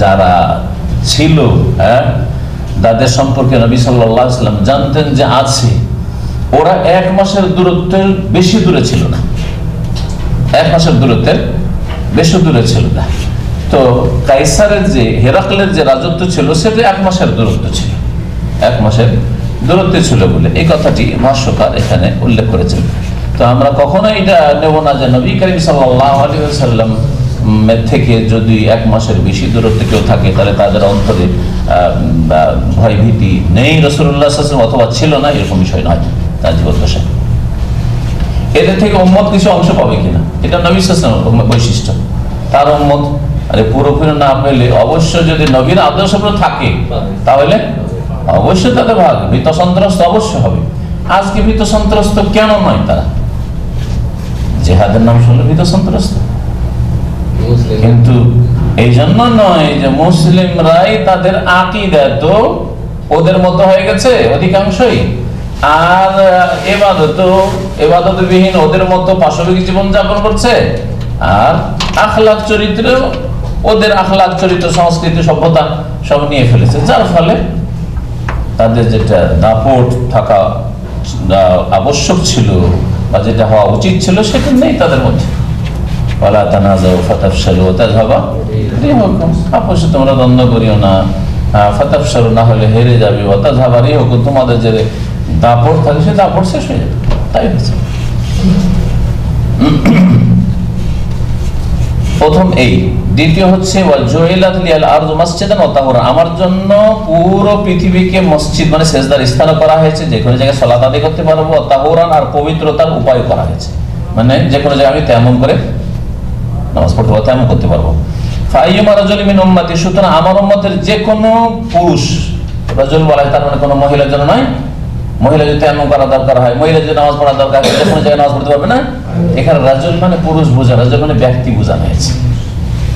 যারা ছিল, তাদের সম্পর্কে নবী সাল্লাল্লাহু আলাইহি ওয়াসাল্লাম জানতেন যে আছে, ওরা 1 মাসের দূরত্বের বেশি দূরে ছিল না, 1 মাসের দূরত্বের বেশ দূরে ছিল না। তো কাইসারের যে হেরাকলের যে রাজত্ব ছিল সেটা 1 মাসের দূরত্ব ছিল, 1 মাসের দূরত্বে ছিল বলে এই কথাটি ভাষ্যকার এখানে উল্লেখ করেছেন। তো আমরা কখনো এটা নেব না যে নবী করিম সাল্লাল্লাহু আলাইহি ওয়াসাল্লাম থেকে যদি 1 মাসের বেশি দূরত্বে কেউ থাকে তাহলে তাদের অন্তরে ভয় ভীতি নেই রাসূলুল্লাহ সাল্লাল্লাহু আলাইহি ওয়াসাল্লাম অথবা ছিল না, এরকম বিষয় নয়। তার জীবদ্দশায় এদের থেকে উম্মত কিছু অংশ পাবে কিনা, এটা নবী সাল্লাল্লাহু আলাইহি ওয়াসাল্লামের বৈশিষ্ট্য। তার উম্মত পুরোপুরি না পেলে অবশ্য যদি নবীর আদর্শ থাকে তাহলে অবশ্যই তাদের ভাগ, ভীত সন্ত্রস্ত অবশ্য হবে। আজকে ভীত সন্ত্রস্ত কেন নয়? তারা জিহাদের নাম শুনলে ভীত সন্ত্রস্ত, কিন্তু এই জন্য নয় যে মুসলিমরাই তাদের আকীদা তো ওদের মতো হয়ে গেছে অধিকাংশই, আর এবাদতবিহীন ওদের মতো পাশবিক জীবন যাপন করছে, আর আখলাক চরিত্র ওদের আখলাক চরিত্র সংস্কৃতি সভ্যতা সব নিয়ে ফেলেছে, যার ফলে তাদের যেটা দাপট থাকা আবশ্যক ছিল বা যেটা হওয়া উচিত ছিল সেটা নেই তাদের মধ্যে। ওয়ালা তানাজাউ ফাতাফশালু ওয়া তাযহাবা রিহুকুম, আপসে তোমরা দ্বন্দ্ব করিও না, ফাতাফশালু না হলে হেরে যাবে, ওয়া তাযহাবা রিহুকুম, তোমাদের যে দাপট থাকে সে দাপট শেষ হয়ে যাবে। তাই হচ্ছে প্রথম এই। দ্বিতীয় হচ্ছে ওয়াজুইলাত লিয়াল আরদু মাসজিদান ওয়া তাহুরা, আমার জন্য পুরো পৃথিবীকে মসজিদ মানে সেজদার স্থান করা হয়েছে, যে কোনো জায়গায় সালাত আদায় করতে পারবো, তাহুরান আর পবিত্রতার উপায় করা হয়েছে, মানে যে কোনো জায়গায় আমি তেমন করে নামাজ পড়তে পারবো, তেমন করতে পারবো। ফাইয়ুমা রাজুলিন মিন উম্মতি, সুতরাং আমার উম্মতের যে কোনো পুরুষ, রাজুল বলা হয় তার মানে কোনো মহিলার জন্য নয়, মহিলা যদি তেমন করা দরকার হয়, মহিলা যদি নামাজ পড়া দরকার হয়, যে কোনো জায়গায় নামাজ পড়তে পারবে না। এখানে রাজুল মানে পুরুষ বোঝা, রাজুল মানে ব্যক্তি বোঝানো হয়েছে,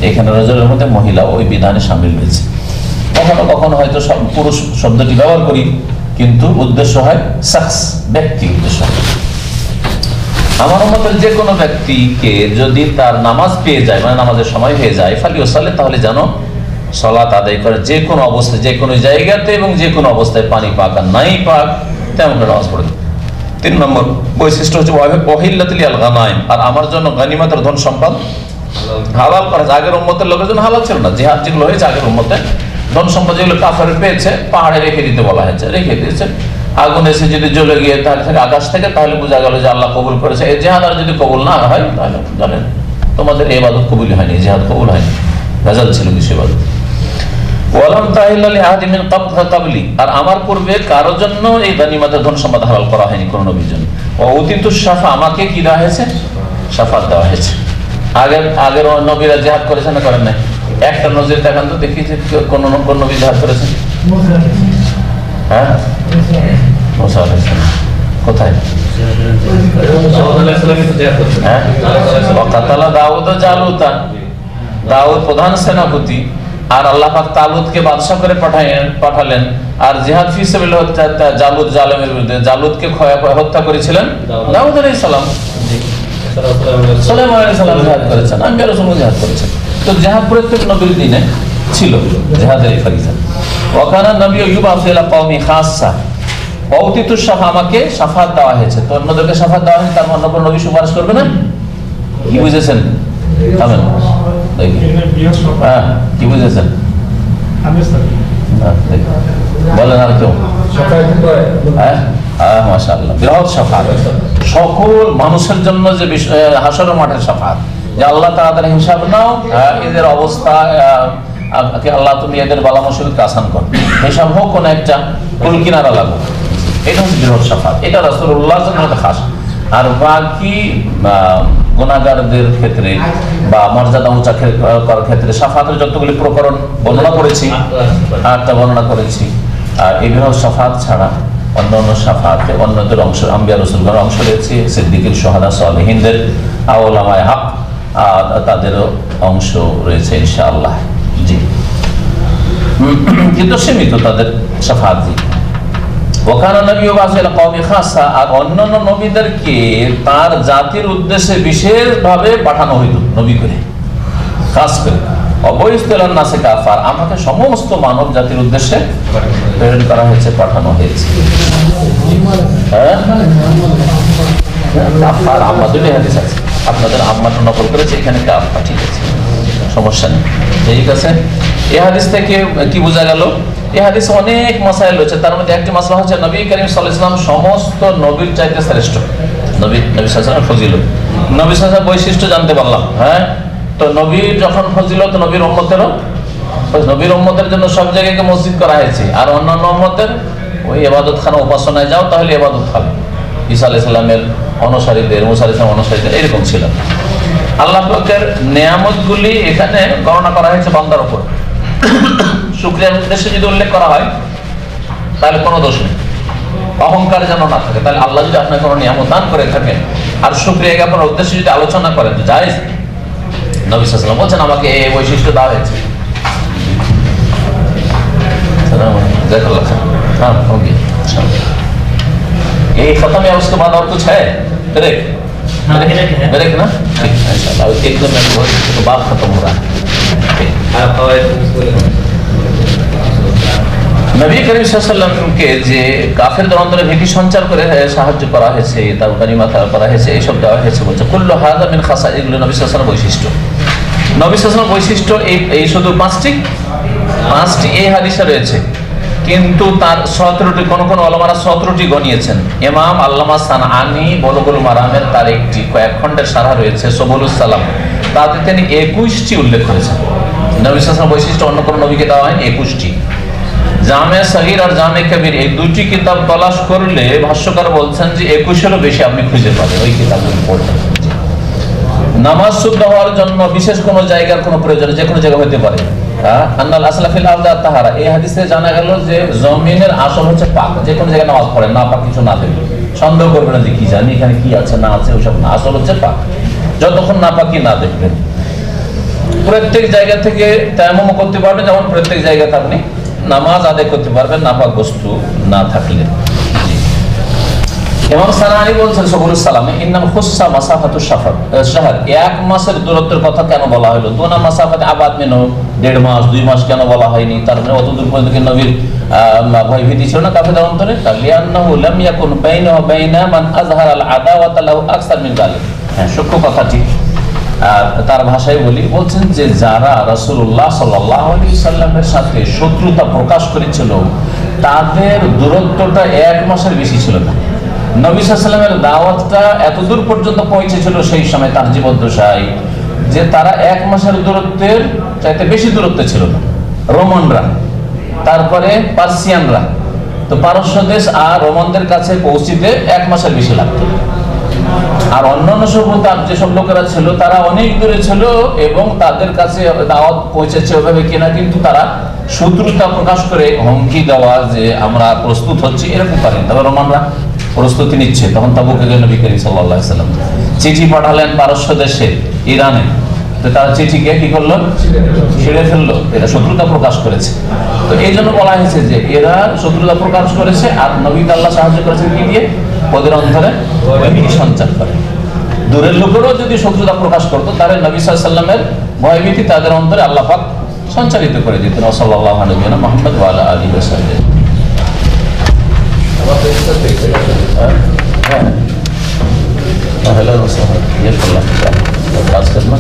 এখানে রাজুলের মধ্যে মহিলা ওই বিধানে সামিল হয়েছে। কখনো কখনো হয়তো পুরুষ শব্দটি ব্যবহার করি, কিন্তু উদ্দেশ্য হয় শাখস, ব্যক্তি উদ্দেশ্য হয়। আমার উম্মতের যে কোনো ব্যক্তিকে যদি তার নামাজ পেয়ে যায়, মানে নামাজের সময় হয়ে যায়, ফালিউসাল্লি, তাহলে যেন সালাত আদায় করে, যে কোনো অবস্থায়, যে কোনো জায়গাতে এবং যে কোনো অবস্থায়, পানি পাক আর নাই পাক, তেমন করে নামাজ পড়ে। 3 নম্বর বৈশিষ্ট্য হচ্ছে ওয়াহিল্লাতুল গানাইম, আর আমার জন্য গনিমতের ধন সম্পদ হালাল করা। আগের উম্মতের লোকের জন্য হালাল ছিল না, জিহাদ যেগুলো হয়েছে আগের উম্মতে, ধন সম্পদ যেগুলো কাফের পেয়েছে পাহাড়ে রেখে দিতে বলা হয়েছে, রেখে দিয়েছে। আগুন এসে যদি জ্বলে গিয়ে তাহলে আকাশ থেকে, তাহলে বোঝা গেল যে আল্লাহ কবুল করেছে। এই জিহাদ আর যদি কবুল না হয় তাহলে জানেন তোমাদের এই ইবাদত কবুল হয়নি, জিহাদ কবুল হয়নি, ভেজাল ছিল কিছু ইবাদত। ওয়ালাম তাহিল্লা লিআহাদিন মিন ক্বাবলি, আর আমার পূর্বে কারোর জন্য এই গনিমতের ধন সম্পদ হালাল করা হয়নি কোনো নবীর জন্য। ওয়া উতিতু শাফা, আমাকে কি দেওয়া হয়েছে? শাফাত দেওয়া হয়েছে। আগের নবীরা জিহাদ করেছেন না করেন নাই? একটা নজির দেখান তো দেখি যে কোন নবী জিহাদ করেছেন। হ্যাঁ, মুসা আলাইহিস সালাম কোথায়? দাউদ প্রধান সেনাপতি, আর আল্লাহ পাক তালুতকে বাদশা করে পাঠালেন, আর জিহাদ ফি সাবিলিল্লাহ জালুত জালেমের বিরুদ্ধে, জালুতকে হত্যা করেছিলেন দাউদ আলাইহিস সালাম। সুলাইমান আলাইহিস সালাম জিহাদ করেছেন, আম্বিয়া রাসূলুল্লাহ জিহাদ করেছেন। তো জিহাদ প্রত্যেক নবীর দিনে ছিল, জিহাদের এই ফরিজা। ওয়া কানা নবী ইউবাসু ইলা কওমি খাসসা, ওয়াউতিতু শাফা, আমাকে শাফাত দেওয়া হয়েছে। তো অন্যদেরকে শাফাত দেওয়া হয়েছে, তার অন্য কোনো নবী সুপারিশ করবে না? কি বুঝেছেন? হ্যাঁ, কি বুঝেছেন বলেন আর কেউ? মাশাআল্লাহ, বৃহৎ শাফাত, সকল মানুষের জন্য যে হাশরের মাঠের শাফাত, যে আল্লাহ তাআলা হিসাব নাও, এদের অবস্থা আল্লাহ তুমি এদের বালা মুসিবতকে আসান করো, হিসাব হোক কোন একটা কুল কিনারা লাগো, এটা হচ্ছে বৃহৎ শাফাত। এটা রাসূলুল্লাহর জন্য খাস। আর বাকি গুনাহগারদের ক্ষেত্রে বা মর্যাদা উঁচা করার ক্ষেত্রে শাফাতের যতগুলি প্রকরণ বর্ণনা করেছি, 8টা বর্ণনা করেছি। আর এই বৃহৎ শাফাত ছাড়া অন্যান্য শাফাতে অন্যদের অংশ, আম্বিয়া রাসূলগণের অংশ রয়েছে, সিদ্দিকীর, শুহাদা, সালেহিনদের, উলামায়ে হক তাদেরও অংশ রয়েছে ইনশাআল্লাহ। জি, কিন্তু সীমিত তাদের শাফাত। জি, ওয়াকানা নবী ইউবাসু ইলা কওমি খাসসা, আর অন্যান্য নবীদেরকে তার জাতির উদ্দেশ্যে বিশেষভাবে পাঠানো হইত, নবী করে, খাস করে। অবৈস্তলান নাসে কাফার, আমাকে সমস্ত মানব জাতির উদ্দেশ্যে প্রেরণ করা হয়েছে, পাঠানো হয়েছে। হ্যাঁ, কাফার আম্মা, দুটো হাদিস আছে, আপনাদের আম্মাটা নকল করেছে, এখানে কাফা ঠিক আছে। সমস্যা নেই। ঠিক আছে, এ হাদিস থেকে কি বোঝা গেল? এ হাদিসে অনেক মাসাইল রয়েছে, তার মধ্যে একটি মাসলা হচ্ছে নবী করিম সাল্লাল্লাহু আলাইহি ওয়াসাল্লাম সমস্ত নবীর চাইতে শ্রেষ্ঠ। নবী সাল্লাল্লাহু আলাইহি ওয়াসাল্লাম ফজিলত, নবী সাল্লাল্লাহু আলাইহি ওয়াসাল্লাম বৈশিষ্ট্য জানতে পারলাম। হ্যাঁ, তো নবীর যখন ফজিলত, নবীর উম্মতের জন্য সব জায়গায় মসজিদ করা হয়েছে, আর অন্যান্য উম্মতের ওই ইবাদত খানা উপাসনায় যাও তাহলে ইবাদত হবে। ঈসা আলাইহিস সালামের অনুসারীদের, মুসা আলাইহিস সালামের অনুসারীদের এরকম ছিল। আল্লাহ পাকের নেয়ামতগুলি এখানে গণনা করা হয়েছে বান্দার উপর। শুকরিয়ার উদ্দেশ্যে যদি উল্লেখ করা হয় তাহলে কোনো দোষ নেই, অহংকার যেন না থাকে। তাহলে আল্লাহ যদি আপনার কোনো নিয়ামত দান করে থাকেন আর শুকরিয়া জ্ঞাপনের উদ্দেশ্যে যদি আলোচনা করেন তো জায়েজ। নবী সাল্লাল্লাহু আলাইহি ওয়াসাল্লাম বলছেন আমাকে এই বৈশিষ্ট্য দেওয়া হয়েছে। हाँ होगी ये खत्म है, उसके बाद और कुछ है? ब्रेक ना, ठीक है इंशाल्लाह। एकदम तो बात खत्म हो रहा है। নবী করিম সাল্লাল্লাহু আলাইহি ওয়াসাল্লামকে যে কাফেরদের অন্তরে ভীতি সঞ্চার করে সাহায্য করা হয়েছে, তার গনিমত করা হয়েছে, এইসব দেওয়া হয়েছে। বলছে কুল্লু হাযা মিন খাসা, এগুলো নবী সাল্লাল্লাহু আলাইহি ওয়াসাল্লাম বৈশিষ্ট্য। নবী সাল্লাল্লাহু আলাইহি ওয়াসাল্লাম বৈশিষ্ট্য এই শুধু পাঁচটি এই হাদিসে রয়েছে, কিন্তু তার 17টি, কোন ওলামারা 17টি গনিয়েছেন। ইমাম আল্লামা সানআনী বুলুগুল মারামের তার একটি কয়েক খণ্ডের সারহা রয়েছে সুবুলুস সালাম, তাতে তিনি 21টি উল্লেখ করেছেন। নবী সাল্লাল্লাহু আলাইহি ওয়াসাল্লাম বৈশিষ্ট্য অন্য কোন নবীকে দেওয়া হয়নি 21টি। জামে সগীর আর জামে কবির এই দুটি কিতাব তলাশ করলে ভাষ্যকার বলছেন যে 21-এরও বেশি আপনি খুঁজে পাবেন ওই কিতাবগুলো পড়লে। নামাজ শুদ্ধ হওয়ার জন্য বিশেষ কোনো জায়গার কোনো প্রয়োজন, যে কোনো জায়গা হতে পারে। আন্নাল আসলা ফিল আরদি আত-তাহারা, এই হাদিসে জানা গেল যে জমিনের আসল হচ্ছে পাক। যে কোনো জায়গায় নামাজ পড়েন, না পাক কিছু না দেখলে সন্দেহ করবেন না যে কি জানি এখানে কি আছে না আছে, ওইসব না, আসল হচ্ছে পাক। যতক্ষণ না পাকি না দেখবেন। প্রত্যেক জায়গা থেকে তায়াম্মুম করতে পারবেন, যেমন প্রত্যেক জায়গাতে আপনি নামাজ আদায় করতে পারবেন নাপাক বস্তু না থাকলে। ইমাম সানআনী বলছেন সুবুলুস সালামে ইন্নাল খুসসা মাসাফাতুশ শাহর, 1 মাসের দূরত্বের কথা কেন বলা হলো? দুনা মাসাফাতে আবাদ মিনহু, 1.5 মাস 2 মাস কেন বলা হয়নি? তার মানে অত দূর পর্যন্ত কি নবীর ভয় ভীতি ছিল না কাফেরদের অন্তরে? লিআন্নাহু লাম ইয়াকুন বাইনাহু বাইনা মান আযহারাল আদাওয়াতা লাহু আকসার মিন যালিক। হ্যাঁ, সূক্ষ্ম কথাটি তার ভাষায় বলছেন যে যারা রাসূলুল্লাহ সাল্লাল্লাহু আলাইহি সাল্লামের সাথে শত্রুতা প্রকাশ করেছিল তাদের দূরত্বটা 1 মাসের বেশি ছিল না। নবী সাল্লাল্লাহু আলাইহি সাল্লামের দাওয়াতটা এতদূর পর্যন্ত পৌঁছেছিল সেই সময় তার জীবদ্দশায় যে তারা 1 মাসের দূরত্বের চাইতে বেশি দূরত্বে ছিল না। রোমানরা, তারপরে পার্সিয়ানরা, তো পারস্য দেশ আর রোমানদের কাছে পৌঁছিতে 1 মাসের বেশি লাগতো। আর অন্যান্য সভ্যতার যেসব লোকেরা ছিল তারা অনেক দূরে ছিল এবং তাদের কাছে দাওয়াত পৌঁছেছে ওইভাবে কিনা, কিন্তু তারা শত্রুতা প্রকাশ করে হুমকি দেওয়া যে আমরা প্রস্তুত হচ্ছি এরকম পারেন। তবে রোমানরা প্রস্তুতি নিচ্ছে, তখন তাবুকে গেল নবী করিম সাল্লাল্লাহু আলাইহি ওয়াসাল্লাম চিঠি পাঠালেন পারস্য দেশে, ইরানে। তো তারা চিঠিকে কি করলো? ছিঁড়ে ফেললো। এরা শত্রুতা প্রকাশ করেছে। তো এই জন্য বলা হয়েছে যে এরা শত্রুতা প্রকাশ করেছে আর নবীকে আল্লাহ সাহায্য করেছেন কি দিয়ে? ওদের অন্তরে ভয়ভীতি সঞ্চার করে। দূরের লোকেরও যদি শত্রুতা প্রকাশ করতো তাহলে নবী সাল্লাল্লাহু আলাইহি ওয়াসাল্লামের ভয়ভীতি তাদের অন্তরে আল্লাহ পাক সঞ্চারিত করে দিতেন। সাল্লাল্লাহু আলাইহি ওয়া সাল্লাম মুহাম্মদ ওয়া আলা আলিহি ওয়া সাল্লাম। হ্যাঁ, হ্যালো, ये काज करना।